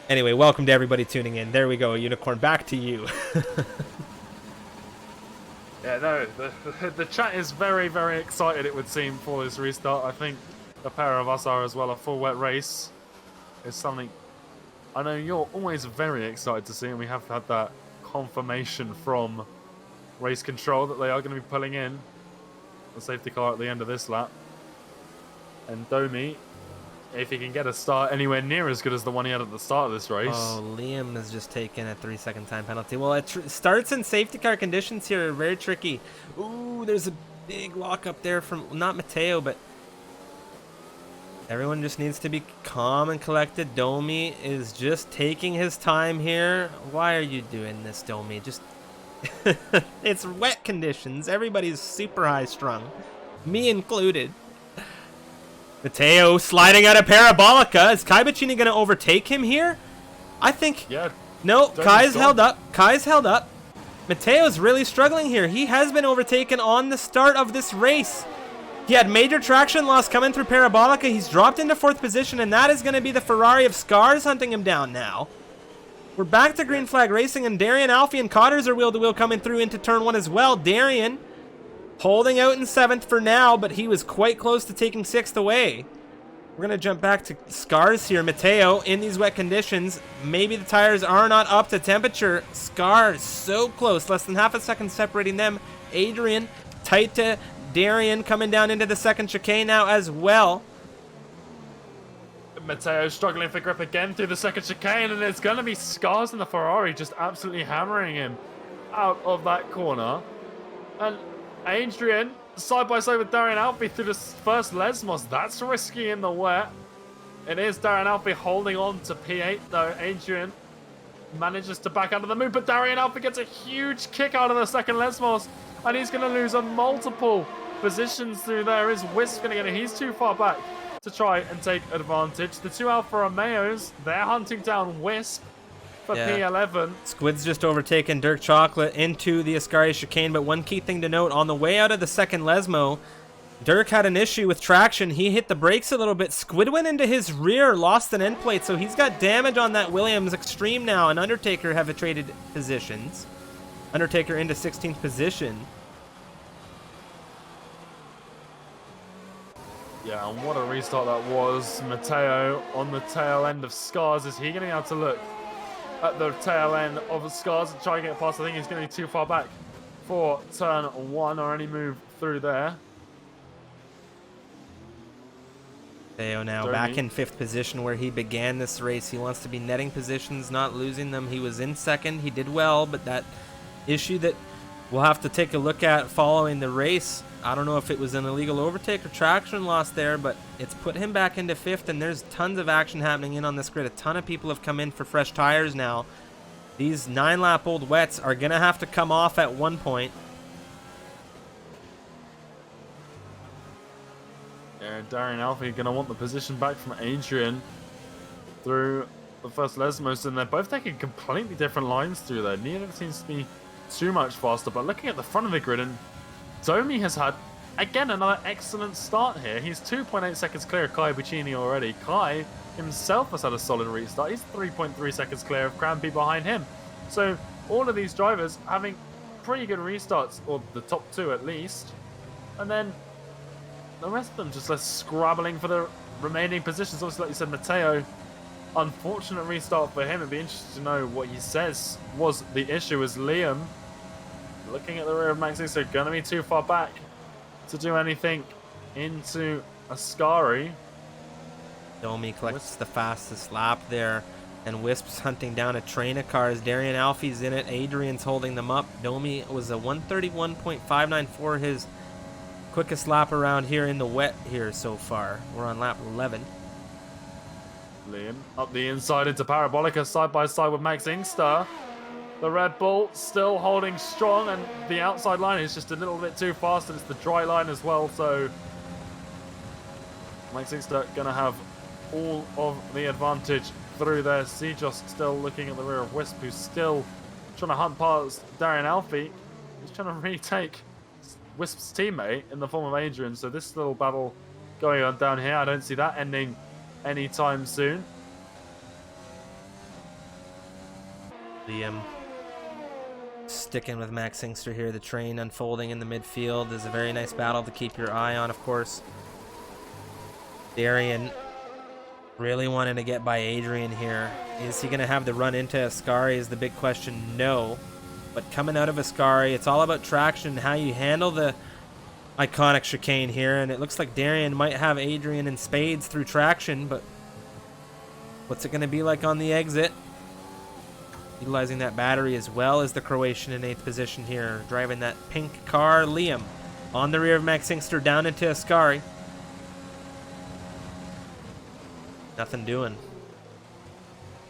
Speaker 3: Anyway, welcome to everybody tuning in. There we go, Unicorn. Back to you.
Speaker 1: Yeah, no, the chat is very, very excited, it would seem, for this restart. I think a pair of us are as well. A full wet race is something I know you're always very excited to see, and we have had that confirmation from race control that they are going to be pulling in the safety car at the end of this lap. And Domi, if he can get a start anywhere near as good as the one he had at the start of this race.
Speaker 3: Oh, Liam has just taken a 3-second time penalty. Well, it starts in safety car conditions here. Very tricky. Ooh, there's a big lock up there from not Mateo, but everyone just needs to be calm and collected. Domi is just taking his time here. Why are you doing this, Domi? Just it's wet conditions. Everybody's super high strung, me included. Mateo sliding out of Parabolica. Is Kai Bacchini going to overtake him here? I think.
Speaker 1: Yeah.
Speaker 3: No, Kai's held up. Kai's held up. Mateo's really struggling here. He has been overtaken on the start of this race. He had major traction loss coming through Parabolica. He's dropped into 4th position, and that is going to be the Ferrari of Scars hunting him down now. We're back to green flag racing, and Darian, Alfie, and Cotters are wheel-to-wheel coming through into turn 1 as well. Darian holding out in 7th for now, but he was quite close to taking 6th away. We're going to jump back to Scars here. Mateo in these wet conditions. Maybe the tires are not up to temperature. Scars so close, less than half a second separating them. Adrian tight to Darian coming down into the 2nd chicane now as well.
Speaker 1: Matteo struggling for grip again through the second chicane, and it's going to be Scars in the Ferrari just absolutely hammering him out of that corner. And Adrian, side by side with Darian Alfie through the first Lesmos. That's risky in the wet. It is Darian Alfie holding on to P8, though. Adrian manages to back out of the move, but Darian Alfie gets a huge kick out of the second Lesmos, and he's going to lose on multiple positions through there. Is Wisp going to get it? He's too far back to try and take advantage. The two Alfa Romeos, they're hunting down Wisp for P11.
Speaker 3: Squid's just overtaken Dirk Chocolate into the Ascari chicane, but one key thing to note, on the way out of the second Lesmo, Dirk had an issue with traction. He hit the brakes a little bit. Squid went into his rear, lost an end plate, so he's got damage on that Williams Extreme now, and Undertaker have traded positions. Undertaker into 16th position.
Speaker 1: Yeah, and what a restart that was. Matteo on the tail end of Scars. Is he going to be able to look at the tail end of Scars and try and get past? I think he's going to be too far back for turn 1 or any move through there.
Speaker 3: Matteo now back in 5th position where he began this race. He wants to be netting positions, not losing them. He was in 2nd. He did well, but that issue that we'll have to take a look at following the race, I don't know if it was an illegal overtake or traction loss there, but it's put him back into 5th, and there's tons of action happening in on this grid. A ton of people have come in for fresh tires now. These 9-lap-old wets are going to have to come off at one point.
Speaker 1: Yeah, Darian Alfie going to want the position back from Adrian through the first Lesmos, and they're both taking completely different lines through there. Neither seems to be too much faster, but looking at the front of the grid, and Domi has had, again, another excellent start here. He's 2.8 seconds clear of Kai Buccini already. Kai himself has had a solid restart. He's 3.3 seconds clear of Crampy behind him. So all of these drivers having pretty good restarts, or the top 2 at least. And then the rest of them just less scrabbling for the remaining positions. Obviously, like you said, Matteo, unfortunate restart for him. It'd be interesting to know what he says was the issue. As Liam, looking at the rear of Maxi, so going to be too far back to do anything into Ascari.
Speaker 3: Domi collects the fastest lap there, and Wisp's hunting down a train of cars. Darian Alfie's in it. Adrian's holding them up. Domi was a 131.594, his quickest lap around here in the wet here so far. We're on lap 11.
Speaker 1: Liam up the inside into Parabolica, side by side with Max Inkster. The Red Bull still holding strong, and the outside line is just a little bit too fast, and it's the dry line as well, so Max Inkster going to have all of the advantage through there. Sejos still looking at the rear of Wisp, who's still trying to hunt past Darian Alfie. He's trying to retake Wisp's teammate in the form of Adrian, so this little battle going on down here, I don't see that ending anytime soon.
Speaker 3: Liam sticking with Max Inkster here. The train unfolding in the midfield is a very nice battle to keep your eye on, of course. Darian really wanting to get by Adrian here. Is he going to have the run into Ascari is the big question. No. But coming out of Ascari, it's all about traction, how you handle the iconic chicane here, and it looks like Darian might have Adrian in spades through traction, but what's it going to be like on the exit? Utilizing that battery as well as the Croatian in 8th position here, driving that pink car. Liam on the rear of Max Inkster down into Ascari. Nothing doing.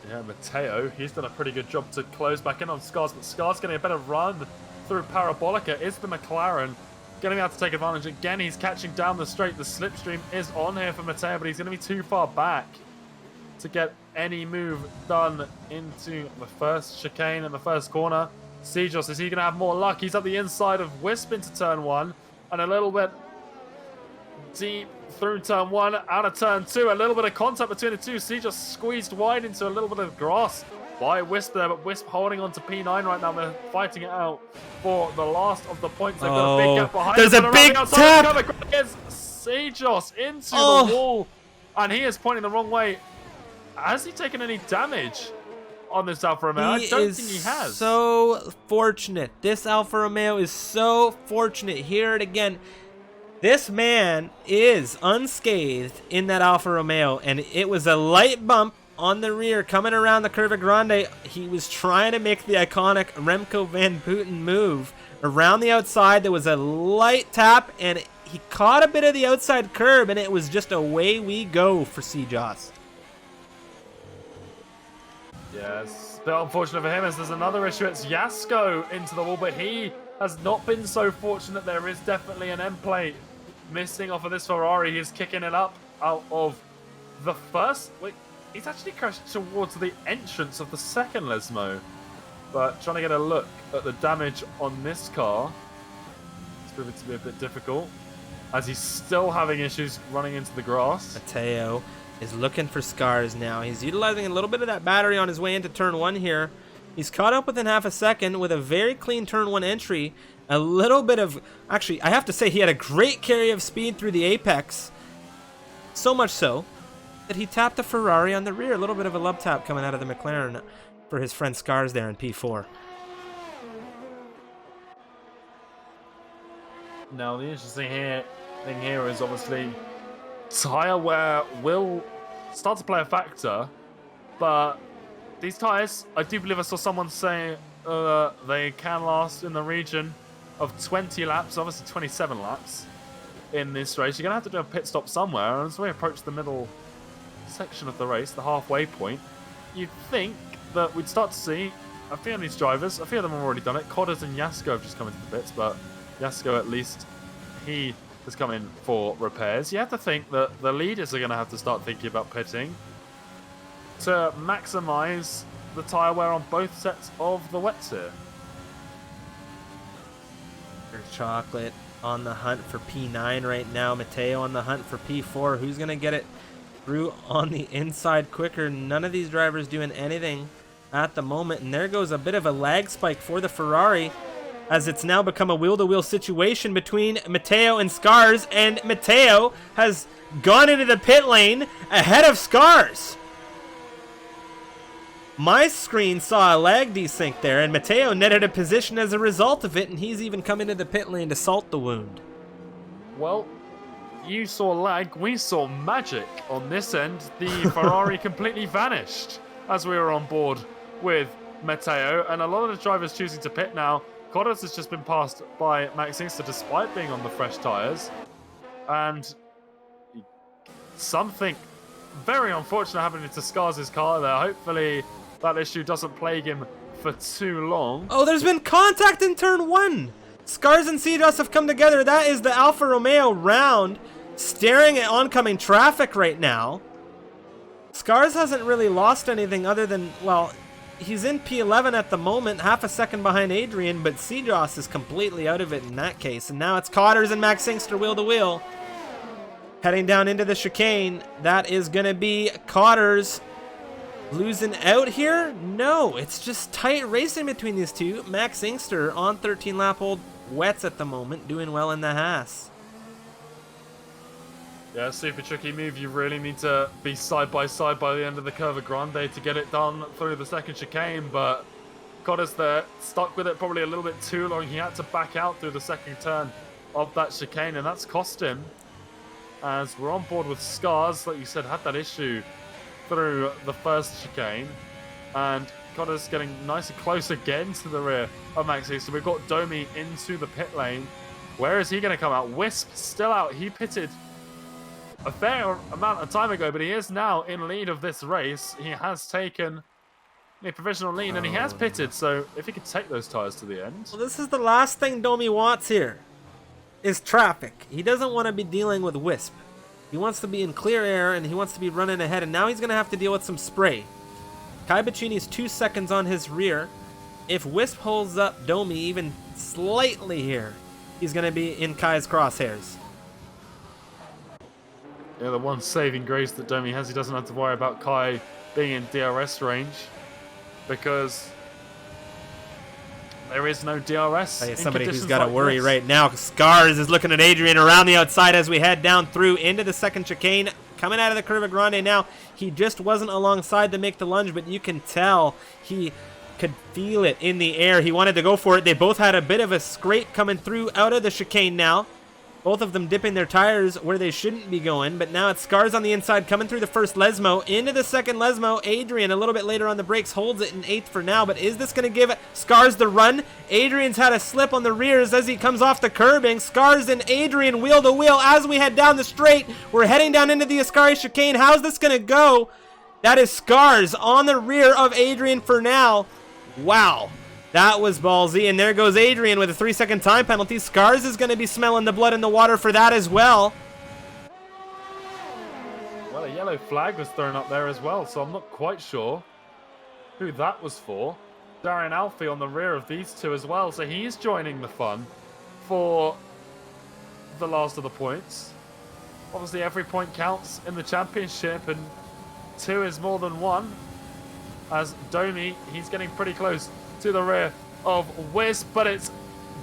Speaker 1: Yeah, Matteo, he's done a pretty good job to close back in on Scars, but Scars getting a better run through Parabolica. Is the McLaren going to be able to take advantage? Again, he's catching down the straight. The slipstream is on here for Matteo, but he's going to be too far back to get any move done into the first chicane in the first corner. Sejos, is he going to have more luck? He's at the inside of Wisp into turn 1, and a little bit deep through turn 1, out of turn 2. A little bit of contact between the two. Sejos squeezed wide into a little bit of grass by Wisp there, but Wisp holding on to P9 right now. They're fighting it out for the last of the points. They've got a big gap behind
Speaker 3: there's
Speaker 1: them.
Speaker 3: a big tap!
Speaker 1: Sejos into the wall, and he is pointing the wrong way. Has he taken any damage on this Alfa Romeo? I don't think he has.
Speaker 3: So fortunate. This Alfa Romeo is so fortunate. Hear it again. This man is unscathed in that Alfa Romeo, and it was a light bump on the rear coming around the Curva Grande. He was trying to make the iconic Remco Van Putten move around the outside. There was a light tap, and he caught a bit of the outside curb, and it was just away we go for C-Jost.
Speaker 1: Yes, a bit unfortunate for him as there's another issue. It's Jasko into the wall, but he has not been so fortunate. There is definitely an end plate missing off of this Ferrari. He's kicking it up out of the first. Wait, he's actually crashed towards the entrance of the second Lesmo. But trying to get a look at the damage on this car, it's proving to be a bit difficult as he's still having issues running into the grass.
Speaker 3: Matteo is looking for scars now. He's utilizing a little bit of that battery on his way into turn 1 here. He's caught up within half a second with a very clean turn 1 entry. A little bit of, actually, I have to say he had a great carry of speed through the apex. So much so that he tapped the Ferrari on the rear. A little bit of a love tap coming out of the McLaren for his friend Scars there in P4.
Speaker 1: Now the interesting thing here is obviously tyre wear will start to play a factor, but these tyres, I do believe I saw someone say they can last in the region of 20 laps, obviously 27 laps in this race. You're going to have to do a pit stop somewhere, and as we approach the middle section of the race, the halfway point, you'd think that we'd start to see a few of these drivers. A few of them have already done it. Codders and Jasko have just come into the pits, but Jasko, at least, he has come in for repairs. You have to think that the leaders are going to have to start thinking about pitting to maximise the tyre wear on both sets of the wets here.
Speaker 3: Chocolate on the hunt for P9 right now. Matteo on the hunt for P4. Who's going to get it through on the inside quicker? None of these drivers doing anything at the moment. And there goes a bit of a lag spike for the Ferrari as it's now become a wheel-to-wheel situation between Matteo and Scars. And Matteo has gone into the pit lane ahead of Scars. My screen saw a lag desync there, and Matteo netted a position as a result of it, and he's even come into the pit lane to salt the wound.
Speaker 1: Well, you saw lag, we saw magic on this end. The Ferrari completely vanished as we were on board with Matteo, and a lot of the drivers choosing to pit now. Codders has just been passed by Max Inkster despite being on the fresh tyres, and something very unfortunate happening to Scars' car there. Hopefully that issue doesn't plague him for too long.
Speaker 3: Oh, there's been contact in turn 1. Scars and C-Jost have come together. That is the Alfa Romeo round staring at oncoming traffic right now. Scars hasn't really lost anything other than, well, he's in P11 at the moment, half a second behind Adrian, but C-Jost is completely out of it in that case. And now it's Codders and Max Inkster wheel to wheel. Heading down into the chicane, that is going to be Codders losing out here. No, it's just tight racing between these two. Max Inkster on 13-lap-old wets at the moment, doing well in the Haas.
Speaker 1: Yeah, super tricky move. You really need to be side by side by the end of the Curva Grande to get it done through the second chicane, but Codders there stuck with it probably a little bit too long. He had to back out through the second turn of that chicane, and that's cost him. As we're on board with Scars, like you said, had that issue through the first chicane. And Codders getting nice and close again to the rear of Maxi. So we've got Domi into the pit lane. Where is he going to come out? Wisp still out. He pitted a fair amount of time ago, but he is now in lead of this race. He has taken a provisional lead, and he has pitted. So if he could take those tyres to the end.
Speaker 3: Well, this is the last thing Domi wants here, is traffic. He doesn't want to be dealing with Wisp. He wants to be in clear air, and he wants to be running ahead, and now he's going to have to deal with some spray. Kai Bacchini's 2 seconds on his rear. If Wisp holds up Domi even slightly here, he's going to be in Kai's crosshairs.
Speaker 1: Yeah, the one saving grace that Domi has, he doesn't have to worry about Kai being in DRS range, because there is no DRS.
Speaker 3: Hey, somebody who's got to worry right now. Scars is looking at Adrian around the outside as we head down through into the second chicane. Coming out of the Curva Grande now. He just wasn't alongside to make the lunge, but you can tell he could feel it in the air. He wanted to go for it. They both had a bit of a scrape coming through out of the chicane now. Both of them dipping their tires where they shouldn't be going, but now it's Scars on the inside coming through the first Lesmo. Into the second Lesmo, Adrian a little bit later on the brakes holds it in 8th for now, but is this going to give Scars the run? Adrian's had a slip on the rears as he comes off the curbing. Scars and Adrian wheel to wheel as we head down the straight. We're heading down into the Ascari chicane. How's this going to go? That is Scars on the rear of Adrian for now. Wow. That was ballsy, and there goes Adrian with a 3-second time penalty. Scars is going to be smelling the blood in the water for that as well.
Speaker 1: Well, a yellow flag was thrown up there as well, so I'm not quite sure who that was for. Darian Alfie on the rear of these two as well, so he's joining the fun for the last of the points. Obviously, every point counts in the championship, and 2 is more than 1. As Domi, he's getting pretty close to the rear of Wisp, but it's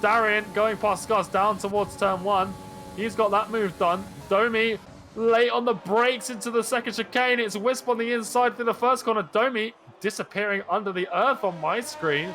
Speaker 1: Darian going past Scars down towards turn 1. He's got that move done. Domi late on the brakes into the second chicane. It's Wisp on the inside through the first corner. Domi disappearing under the earth on my screen,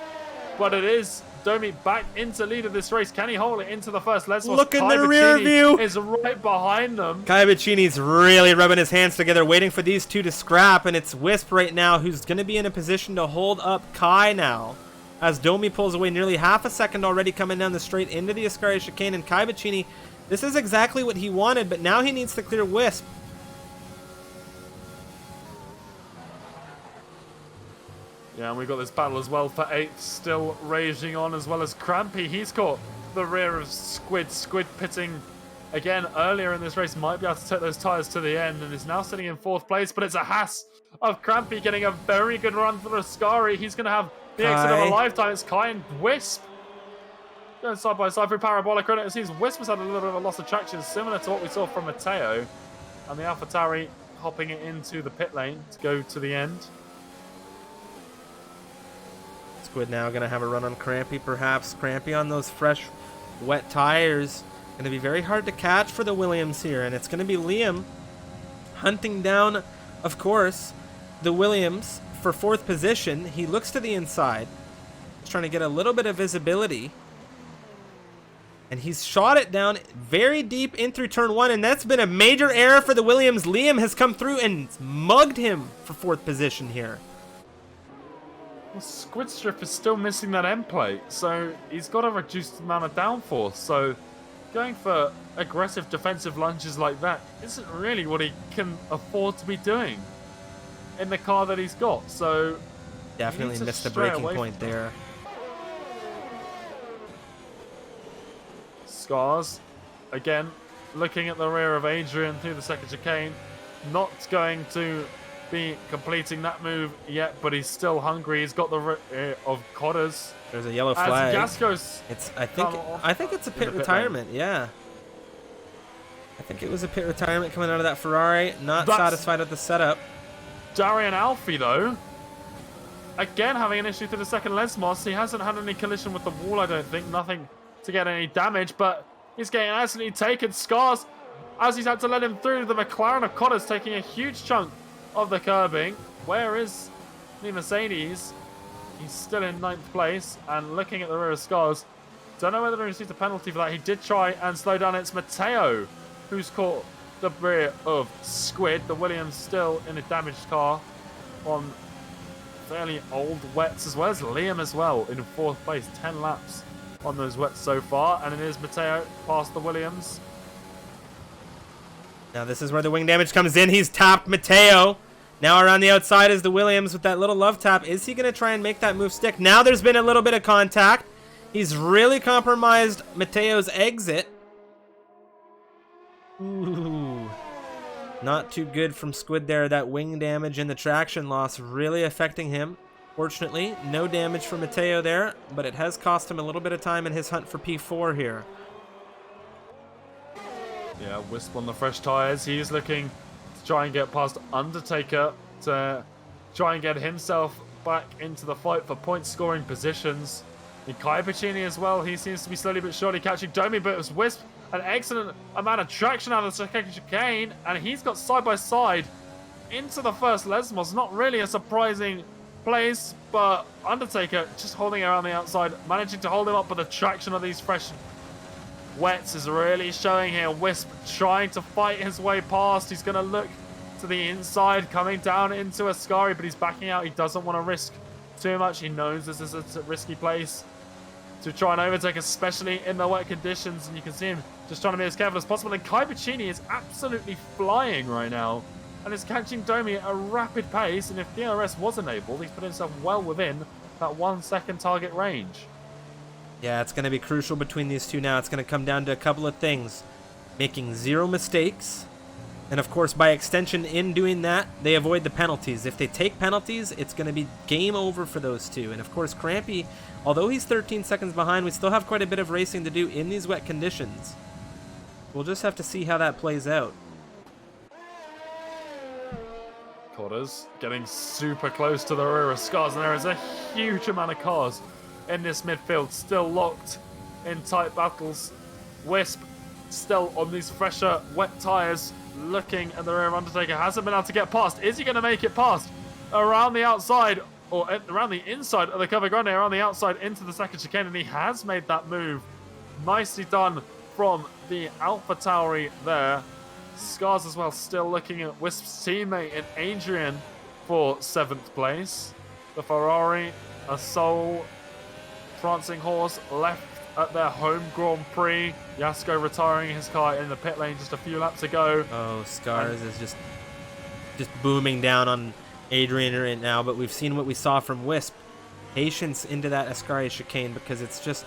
Speaker 1: but it is Domi back into lead of this race. Can he hold it into the first? Let's
Speaker 3: look in the rear view.
Speaker 1: Is right behind them.
Speaker 3: Kai Bacchini's really rubbing his hands together, waiting for these two to scrap, and it's Wisp right now who's going to be in a position to hold up Kai now. As Domi pulls away nearly half a second already coming down the straight into the Ascari chicane, and Kai Bacchini, this is exactly what he wanted, but now he needs to clear Wisp.
Speaker 1: Yeah, and we've got this battle as well for 8th still raging on, as well as Crampy. He's caught the rear of Squid. Squid pitting again earlier in this race, might be able to take those tyres to the end, and is now sitting in 4th place, but it's a Haas of Crampy getting a very good run for the Ascari. He's going to have the exit of a lifetime. It's Kai and Wisp going side by side through Parabolic Credit. It seems Wisp has had a little bit of a loss of traction, similar to what we saw from Matteo. And the AlphaTauri hopping it into the pit lane to go to the end.
Speaker 3: Squid now going to have a run on Crampy, perhaps. Crampy on those fresh, wet tires. Going to be very hard to catch for the Williams here. And it's going to be Liam hunting down, of course, the Williams for 4th position. He looks to the inside. He's trying to get a little bit of visibility. And he's shot it down very deep in through turn 1. And that's been a major error for the Williams. Liam has come through and mugged him for 4th position here.
Speaker 1: Well, Squidstrip is still missing that end plate, so he's got a reduced amount of downforce. So going for aggressive defensive lunges like that isn't really what he can afford to be doing in the car that he's got. So
Speaker 3: definitely missed the braking point there.
Speaker 1: Scars again looking at the rear of Adrian through the second chicane, not going to be completing that move yet, but he's still hungry. He's got the rear of Cotters.
Speaker 3: There's a yellow flag.
Speaker 1: Gasco's
Speaker 3: I think it's a pit retirement. Yeah, I think it was a pit retirement coming out of that Ferrari. Not satisfied with the setup.
Speaker 1: Darian Alfie though, again having an issue through the second Lesmos. He hasn't had any collision with the wall, I don't think. Nothing to get any damage, but he's getting absolutely taken. Scars, as he's had to let him through. The McLaren of Cotters taking a huge chunk of the curbing. Where is the Mercedes? He's still in 9th place and looking at the rear of Scars. Don't know whether he received a penalty for that. He did try and slow down. It's Matteo who's caught the rear of Squid. The Williams still in a damaged car on fairly old wets, as well as Liam as well in 4th place. 10 laps on those wets so far, and it is Matteo past the Williams.
Speaker 3: Now this is where the wing damage comes in. He's tapped Matteo. Now around the outside is the Williams with that little love tap. Is he going to try and make that move stick? Now there's been a little bit of contact. He's really compromised Matteo's exit. Ooh. Not too good from Squid there. That wing damage and the traction loss really affecting him. Fortunately, no damage for Matteo there, but it has cost him a little bit of time in his hunt for P4 here.
Speaker 1: Yeah, Wisp on the fresh tyres. He's looking to try and get past Undertaker to try and get himself back into the fight for point scoring positions. And Kai Bacchini as well. He seems to be slowly but surely catching Domi, but it was Wisp. An excellent amount of traction out of the second chicane, and he's got side by side into the first Lesmos. Not really a surprising place, but Undertaker just holding around the outside, managing to hold him up with the traction of these fresh Wets is really showing here. Wisp trying to fight his way past. He's going to look to the inside, coming down into Ascari, but he's backing out. He doesn't want to risk too much. He knows this is a risky place to try and overtake, especially in the wet conditions. And you can see him just trying to be as careful as possible. And Kai Bacchini is absolutely flying right now and is catching Domi at a rapid pace. And if DRS was enabled, he's put himself well within that 1 second target range.
Speaker 3: Yeah, it's going to be crucial between these two now. It's going to come down to a couple of things. Making 0 mistakes. And of course, by extension, in doing that, they avoid the penalties. If they take penalties, it's going to be game over for those two. And of course, Crampy, although he's 13 seconds behind, we still have quite a bit of racing to do in these wet conditions. We'll just have to see how that plays out.
Speaker 1: Quarters getting super close to the rear of Scars, and there is a huge amount of cars in this midfield, still locked in tight battles. Wisp still on these fresher, wet tyres, looking at the rear of Undertaker. Hasn't been able to get past. Is he going to make it past? Around the outside, or around the inside of the Cover Grande, around the outside into the second chicane, and he has made that move. Nicely done from the Alpha Tauri there. Scars as well, still looking at Wisp's teammate in Adrian for 7th place. The Ferrari, a sole prancing horse, left at their home Grand Prix. Yasko retiring his car in the pit lane, just a few laps to go.
Speaker 3: Oh, Scars is just booming down on Adrian right now, but we've seen what we saw from Wisp. Patience into that Ascari chicane, because it's just,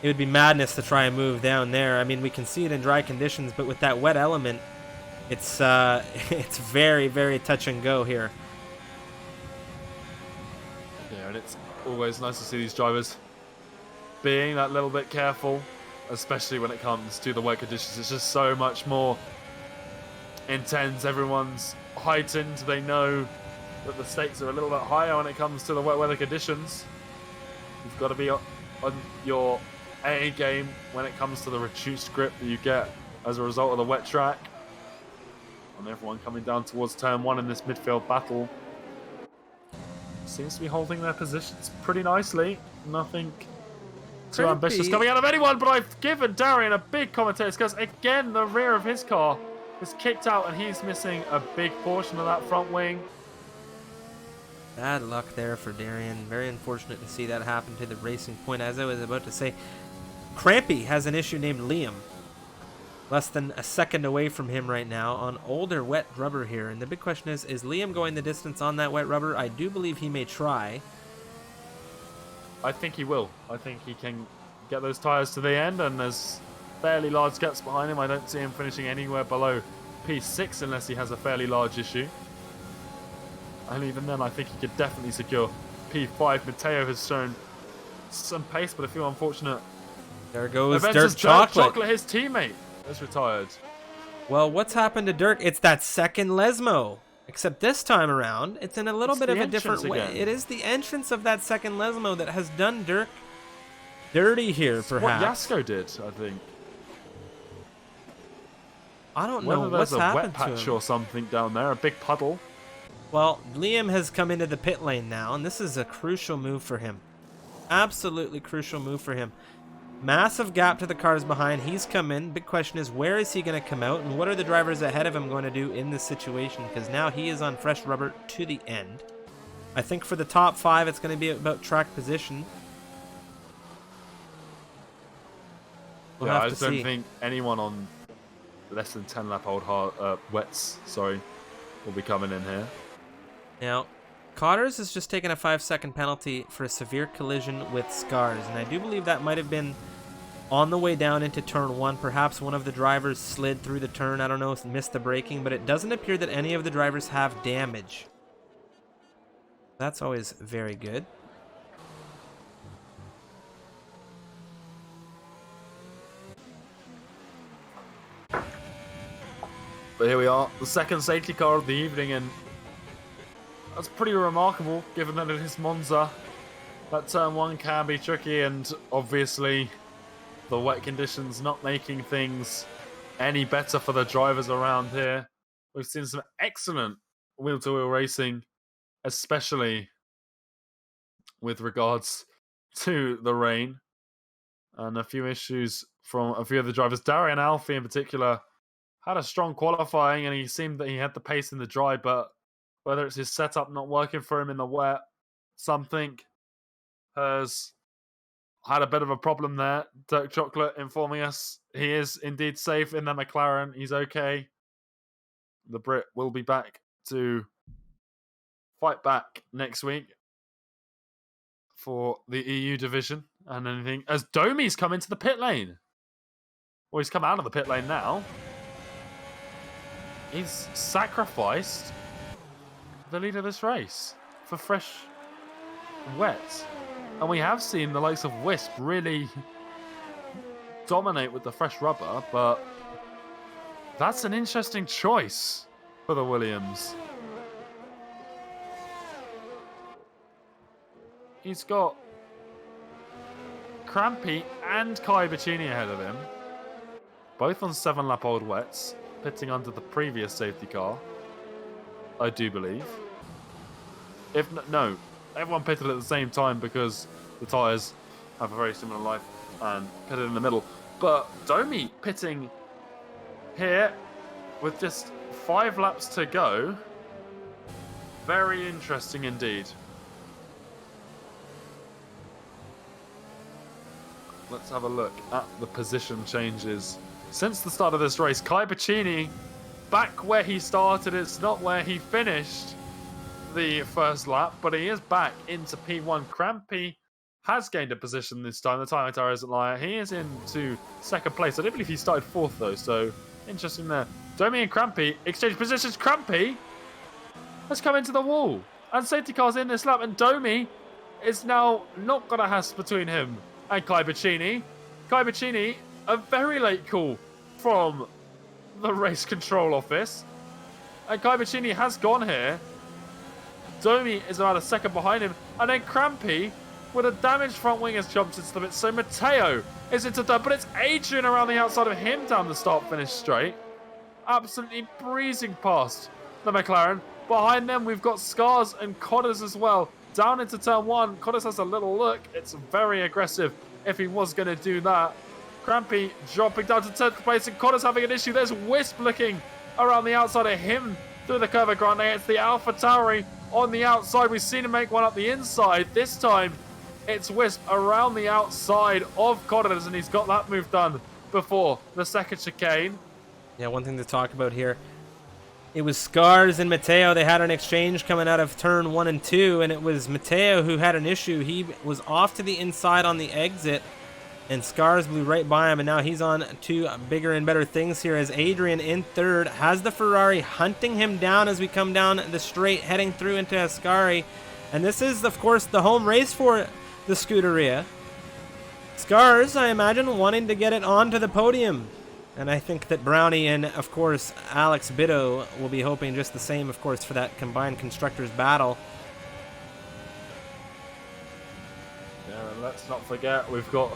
Speaker 3: it would be madness to try and move down there. I mean, we can see it in dry conditions, but with that wet element, it's it's very, very touch and go here.
Speaker 1: Yeah, and it's always nice to see these drivers being that little bit careful, especially when it comes to the wet conditions. It's just so much more intense. Everyone's heightened. They know that the stakes are a little bit higher when it comes to the wet weather conditions. You've got to be on your A game when it comes to the reduced grip that you get as a result of the wet track. And everyone coming down towards turn 1 in this midfield battle seems to be holding their positions pretty nicely. Nothing too ambitious coming out of anyone, but I've given Darian a big commentator because again the rear of his car is kicked out and he's missing a big portion of that front wing.
Speaker 3: Bad luck there for Darian. Very unfortunate to see that happen to the Racing Point. As I was about to say, Crampy has an issue named Liam. Less than a second away from him right now on older wet rubber here. And the big question is Liam going the distance on that wet rubber? I do believe he may try.
Speaker 1: I think he will. I think he can get those tyres to the end, and there's fairly large gaps behind him. I don't see him finishing anywhere below P6 unless he has a fairly large issue. And even then, I think he could definitely secure P5. Mateo has shown some pace, but a few unfortunate.
Speaker 3: There goes
Speaker 1: Dirk Chocolate, his teammate, has retired.
Speaker 3: Well, what's happened to Dirk? It's that second Lesmo. Except this time around, it's in a little bit of a different way. It is the entrance of that second Lesmo that has done Dirk dirty here, perhaps.
Speaker 1: What Yasko did, I think.
Speaker 3: I don't know what's happened to him.
Speaker 1: Whether there's a wet patch or something down there, a big puddle.
Speaker 3: Well, Liam has come into the pit lane now, and this is a crucial move for him. Absolutely crucial move for him. Massive gap to the cars behind. He's come in. Big question is, where is he going to come out, and what are the drivers ahead of him going to do in this situation? Because now he is on fresh rubber to the end. I think for the top 5, it's going to be about track position. We'll have
Speaker 1: I
Speaker 3: to
Speaker 1: just don't
Speaker 3: see.
Speaker 1: think anyone on less than 10 lap old wets, will be coming in here.
Speaker 3: Now, Cotters has just taken a 5-second penalty for a severe collision with Scars, and I do believe that might have been on the way down into turn 1. Perhaps one of the drivers slid through the turn, I don't know, missed the braking, but it doesn't appear that any of the drivers have damage. That's always very good.
Speaker 1: But here we are, the second safety car of the evening, and that's pretty remarkable given that it is Monza. That turn 1 can be tricky, and obviously the wet conditions not making things any better for the drivers around here. We've seen some excellent wheel-to-wheel racing, especially with regards to the rain. and a few issues from a few of the drivers. Darian Alfie in particular had a strong qualifying, and he seemed that he had the pace in the dry, but whether it's his setup not working for him in the wet, something has had a bit of a problem there. Dirk Chocolate informing us he is indeed safe in the McLaren. He's okay. The Brit will be back to fight back next week for the EU division and anything. As Domi's come into the pit lane. Well, he's come out of the pit lane now. He's sacrificed the lead of this race for fresh wet. And we have seen the likes of Wisp really dominate with the fresh rubber, but that's an interesting choice for the Williams. He's got Crampy and Kai Bacchini ahead of him, both on 7-lap-old wets, pitting under the previous safety car, I do believe. If no, everyone pitted at the same time because the tyres have a very similar life and pitted in the middle. But Domi pitting here with just 5 laps to go. Very interesting indeed. Let's have a look at the position changes. Since the start of this race, Kai Bacchini back where he started. It's not where he finished the first lap, but he is back into P1. Crampy has gained a position this time. The tyre tire isn't liar. He is into second place. I don't believe he started fourth though, so interesting there. Domi and Crampy exchange positions. Crampy has come into the wall, and safety car's in this lap, and Domi is now not got a hass between him and Kai Bacchini. Kai Bacchini, a very late call from the race control office. And Kai Bacchini has gone here. Domi is about a second behind him. And then Crampy, with a damaged front wing, has jumped into the bit. So Matteo is into third, but it's Adrian around the outside of him down the start-finish straight. Absolutely breezing past the McLaren. Behind them, we've got Scars and Codders as well. Down into turn 1. Codders has a little look. It's very aggressive if he was going to do that. Crampy dropping down to 10th place, and Codders having an issue. There's Wisp looking around the outside of him through the Curva Grande. It's the Alpha Tauri on the outside. We've seen him make one up the inside. This time, it's Wisp around the outside of Codders, and he's got that move done before the second chicane.
Speaker 3: Yeah, one thing to talk about here. It was Scars and Matteo. They had an exchange coming out of turn 1 and 2, and it was Matteo who had an issue. He was off to the inside on the exit, and Scars blew right by him, and now he's on to bigger and better things here as Adrian in third has the Ferrari hunting him down as we come down the straight, heading through into Ascari. And this is, of course, the home race for the Scuderia. Scars, I imagine, wanting to get it onto the podium. And I think that Brownie and, of course, Alex Bitto will be hoping just the same, of course, for that combined constructors battle.
Speaker 1: Yeah, and let's not forget, we've got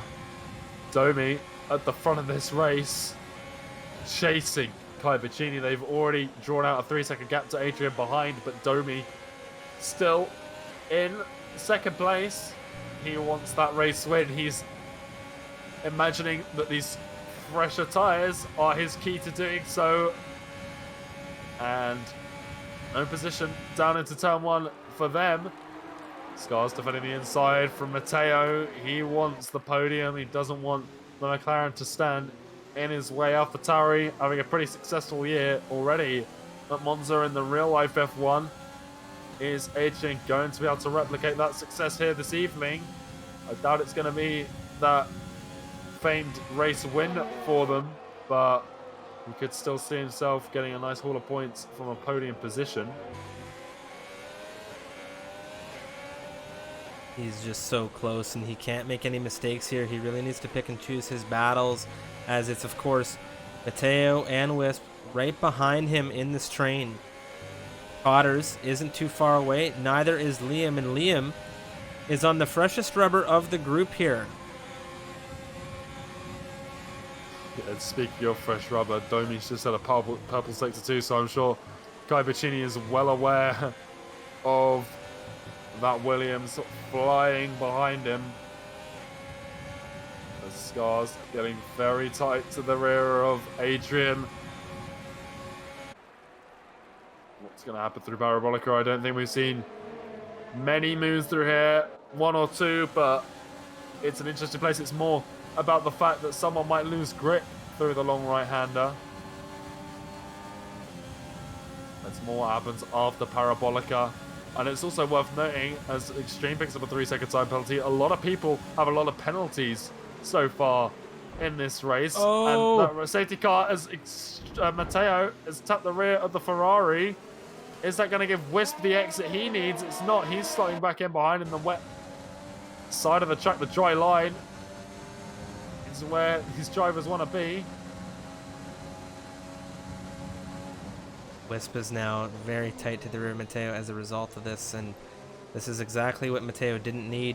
Speaker 1: Domi at the front of this race, chasing Kai Bacchini. They've already drawn out a 3-second gap to Adrian behind, but Domi still in second place. He wants that race win. He's imagining that these fresher tyres are his key to doing so. And no position down into turn 1 for them. Scars defending the inside from Matteo. He wants the podium. He doesn't want the McLaren to stand in his way. AlphaTauri having a pretty successful year already at Monza in the real life F1. Is Adrian going to be able to replicate that success here this evening? I doubt it's going to be that famed race win for them, but he could still see himself getting a nice haul of points from a podium position.
Speaker 3: He's just so close, and he can't make any mistakes here. He really needs to pick and choose his battles, as it's, of course, Matteo and Wisp right behind him in this train. Potters isn't too far away. Neither is Liam, and Liam is on the freshest rubber of the group here.
Speaker 1: And speaking of fresh rubber, Domi's just had a purple sector too, so I'm sure Kai Bacchini is well aware of that Williams flying behind him. As Scars getting very tight to the rear of Adrian. What's going to happen through Parabolica? I don't think we've seen many moves through here. One or two, but it's an interesting place. It's more about the fact that someone might lose grip through the long right-hander. That's more what happens after Parabolica. And it's also worth noting, as Extreme picks up a 3-second time penalty, a lot of people have a lot of penalties so far in this race.
Speaker 3: Oh.
Speaker 1: And that safety car, as Matteo has tapped the rear of the Ferrari. Is that going to give Wisp the exit he needs? It's not. He's sliding back in behind in the wet side of the track. The dry line is where his drivers want to be.
Speaker 3: Wisp is now very tight to the rear of Matteo as a result of this, and this is exactly what Matteo didn't need.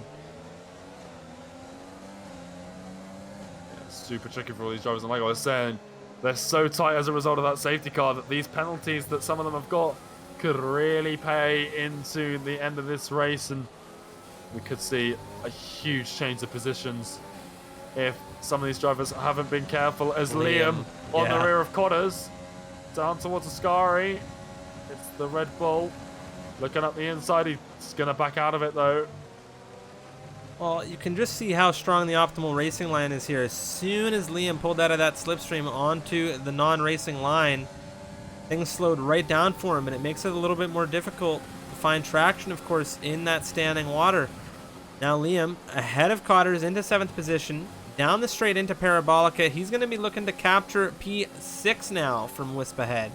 Speaker 1: Yeah, super tricky for all these drivers, and like I was saying, they're so tight as a result of that safety car that these penalties that some of them have got could really pay into the end of this race, and we could see a huge change of positions if some of these drivers haven't been careful, as Liam on the rear of Cotters. Down towards Ascari. It's the Red Bull. Looking up the inside. He's going to back out of it, though.
Speaker 3: Well, you can just see how strong the optimal racing line is here. As soon as Liam pulled out of that slipstream onto the non-racing line, things slowed right down for him, and it makes it a little bit more difficult to find traction, of course, in that standing water. Now Liam, ahead of Cotters into 7th position, down the straight into Parabolica. He's going to be looking to capture P6 now from Wisp ahead.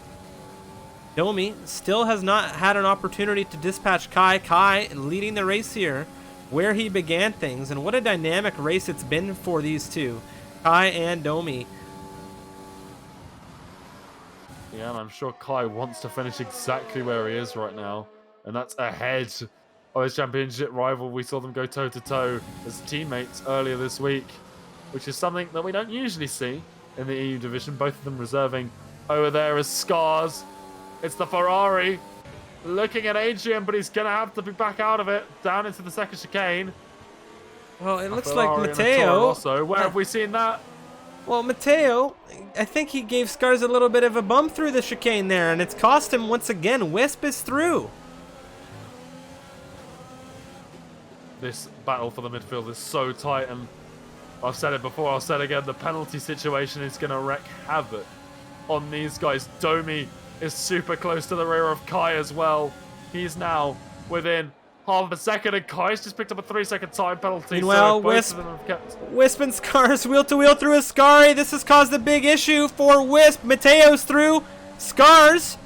Speaker 3: Domi still has not had an opportunity to dispatch Kai. Kai leading the race here where he began things, and what a dynamic race it's been for these two, Kai and Domi.
Speaker 1: Yeah, and I'm sure Kai wants to finish exactly where he is right now, and that's ahead of his championship rival. We saw them go toe-to-toe as teammates earlier this week, which is something that we don't usually see in the EU division. Both of them reserving over there as Scars. It's the Ferrari looking at Adrian, but he's going to have to be back out of it, down into the second chicane.
Speaker 3: Well, it looks
Speaker 1: Ferrari
Speaker 3: like
Speaker 1: and a
Speaker 3: Matteo...
Speaker 1: Toro Rosso. Where have we seen that?
Speaker 3: Well, Matteo, I think he gave Scars a little bit of a bump through the chicane there, and it's cost him once again. Wisp is through.
Speaker 1: This battle for the midfield is so tight, and I've said it before, I'll say it again, the penalty situation is going to wreak havoc on these guys. Domi is super close to the rear of Kai as well. He's now within half a second, and Kai's just picked up a 3-second time penalty.
Speaker 3: Meanwhile,
Speaker 1: so both of them have kept...
Speaker 3: Wisp and Scars wheel to wheel through Ascari. This has caused a big issue for Wisp. Matteo's through. Scars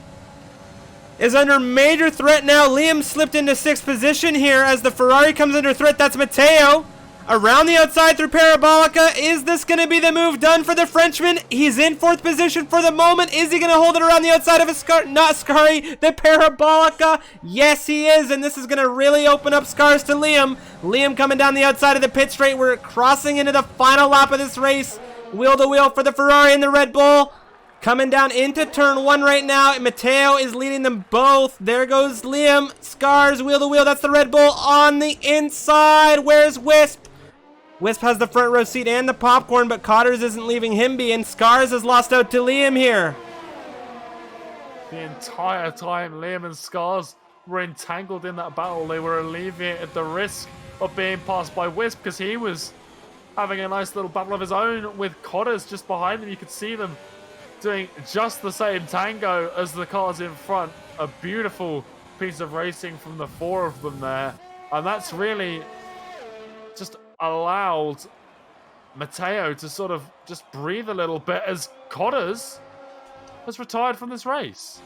Speaker 3: is under major threat now. Liam slipped into 6th position here as the Ferrari comes under threat. That's Matteo. Around the outside through Parabolica. Is this going to be the move done for the Frenchman? He's in 4th position for the moment. Is he going to hold it around the outside of not Ascari, the Parabolica? Yes, he is, and this is going to really open up Scars to Liam. Liam coming down the outside of the pit straight. We're crossing into the final lap of this race. Wheel to wheel for the Ferrari and the Red Bull. Coming down into turn 1 right now. And Matteo is leading them both. There goes Liam. Scars, wheel to wheel. That's the Red Bull on the inside. Where's Wisp? Wisp has the front row seat and the popcorn, but Cotters isn't leaving him be, and Scars has lost out to Liam here.
Speaker 1: The entire time, Liam and Scars were entangled in that battle. They were alleviated the risk of being passed by Wisp because he was having a nice little battle of his own with Cotters just behind him. You could see them doing just the same tango as the cars in front. A beautiful piece of racing from the 4 of them there, and that's really just allowed Matteo to sort of just breathe a little bit as Cotters has retired from this race.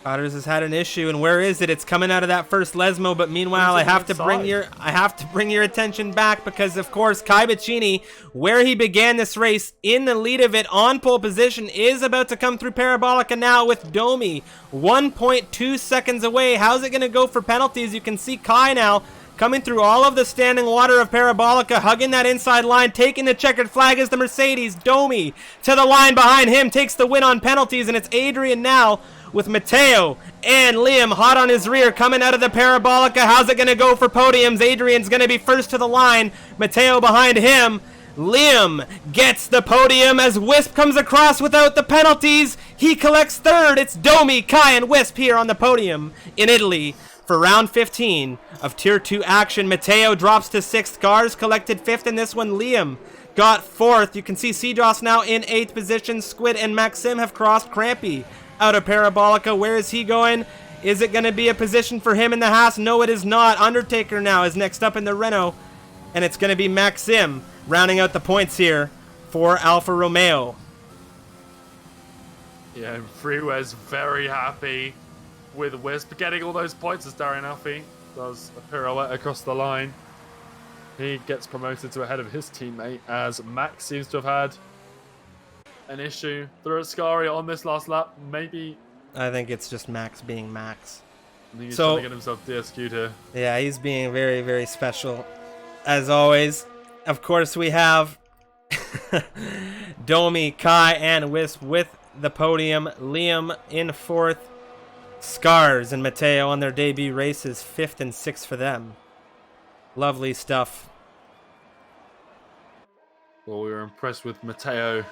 Speaker 3: Cotters has had an issue, and where is it? It's coming out of that first Lesmo, but meanwhile I have to bring your attention back because of course Kai Bacchini, where he began this race in the lead of it on pole position, is about to come through Parabolica now with Domi 1.2 seconds away. How's it going to go for penalties? You can see Kai now coming through all of the standing water of Parabolica, hugging that inside line, taking the checkered flag as the Mercedes. Domi to the line behind him, takes the win on penalties, and it's Adrian now with Matteo and Liam hot on his rear coming out of the Parabolica. How's it going to go for podiums? Adrian's going to be first to the line. Matteo behind him. Liam gets the podium as Wisp comes across without the penalties. He collects third. It's Domi, Kai, and Wisp here on the podium in Italy for round 15 of Tier 2 action. Matteo drops to 6th. Cars collected 5th in this one. Liam got 4th. You can see Cedros now in 8th position. Squid and Maxim have crossed. Crampy out of Parabolica. Where is he going? Is it going to be a position for him in the Haas? No, it is not. Undertaker now is next up in the Renault. And it's going to be Maxim rounding out the points here for Alfa Romeo.
Speaker 1: Yeah, Freeware's very happy with Wisp getting all those points as Darian Alfie does a pirouette across the line. He gets promoted to ahead of his teammate as Max seems to have had an issue through Ascari on this last lap. Maybe.
Speaker 3: I think it's just Max being Max.
Speaker 1: I think he's trying to get himself DSQ'd here.
Speaker 3: Yeah, he's being very, very special. As always, of course, we have Domi, Kai, and Wisp with the podium. Liam in 4th. Scars and Matteo on their debut races, 5th and 6th for them. Lovely stuff.
Speaker 1: Well, we were impressed with Matteo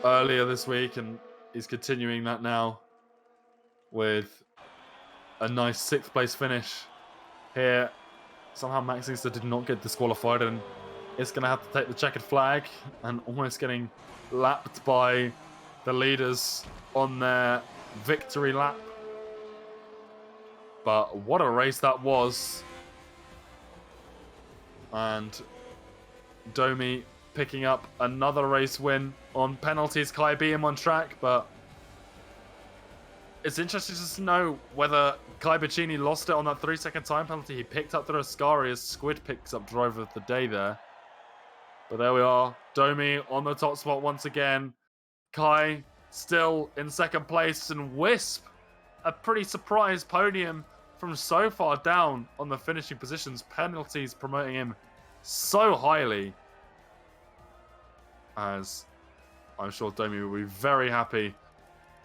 Speaker 1: earlier this week, and he's continuing that now with a nice 6th place finish here. Somehow Max Inkster did not get disqualified, and it's going to have to take the checkered flag and almost getting lapped by the leaders on their victory lap. But what a race that was. And Domi picking up another race win on penalties. Kai beat him on track, but it's interesting to know whether Kai Bacchini lost it on that 3-second time penalty he picked up through Ascari as Squid picks up driver of the day there. But there we are. Domi on the top spot once again. Kai still in 2nd place, and Wisp, a pretty surprise podium from so far down on the finishing positions. Penalties promoting him so highly, as I'm sure Domi will be very happy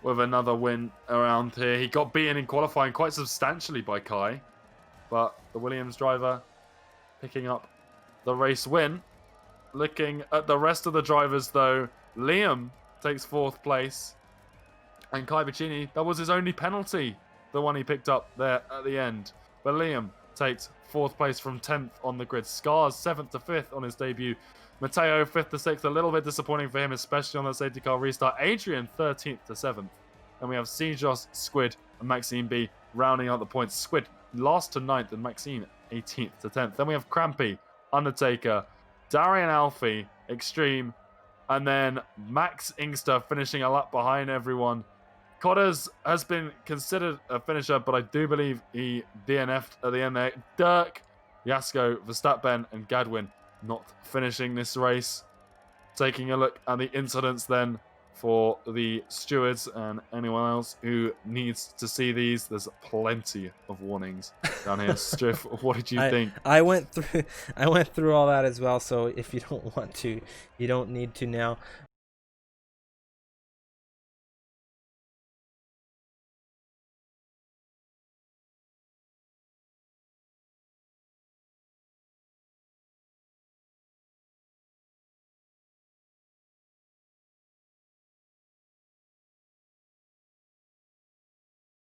Speaker 1: with another win around here. He got beaten in qualifying quite substantially by Kai, but the Williams driver picking up the race win. Looking at the rest of the drivers though, Liam takes 4th place, and Kai Bacchini, that was his only penalty, the one he picked up there at the end. But Liam takes 4th place from 10th on the grid. Scars 7th to 5th on his debut. Matteo 5th to 6th, a little bit disappointing for him, especially on the safety car restart. Adrian 13th to 7th. And we have Cjos, Squid, and Maxime B rounding out the points. Squid last to 9th, and Maxime 18th to 10th. Then we have Crampy, Undertaker, Darian Alfie, Extreme, and then Max Inkster finishing a lap behind everyone. Cotters has been considered a finisher, but I do believe he DNF'd at the end there. Dirk, Yasko, Verstappen, and Gadwin not finishing this race. Taking a look at the incidents then for the stewards and anyone else who needs to see these. There's plenty of warnings down here. Striff, what did you think?
Speaker 3: I went through all that as well, so if you don't want to, you don't need to now.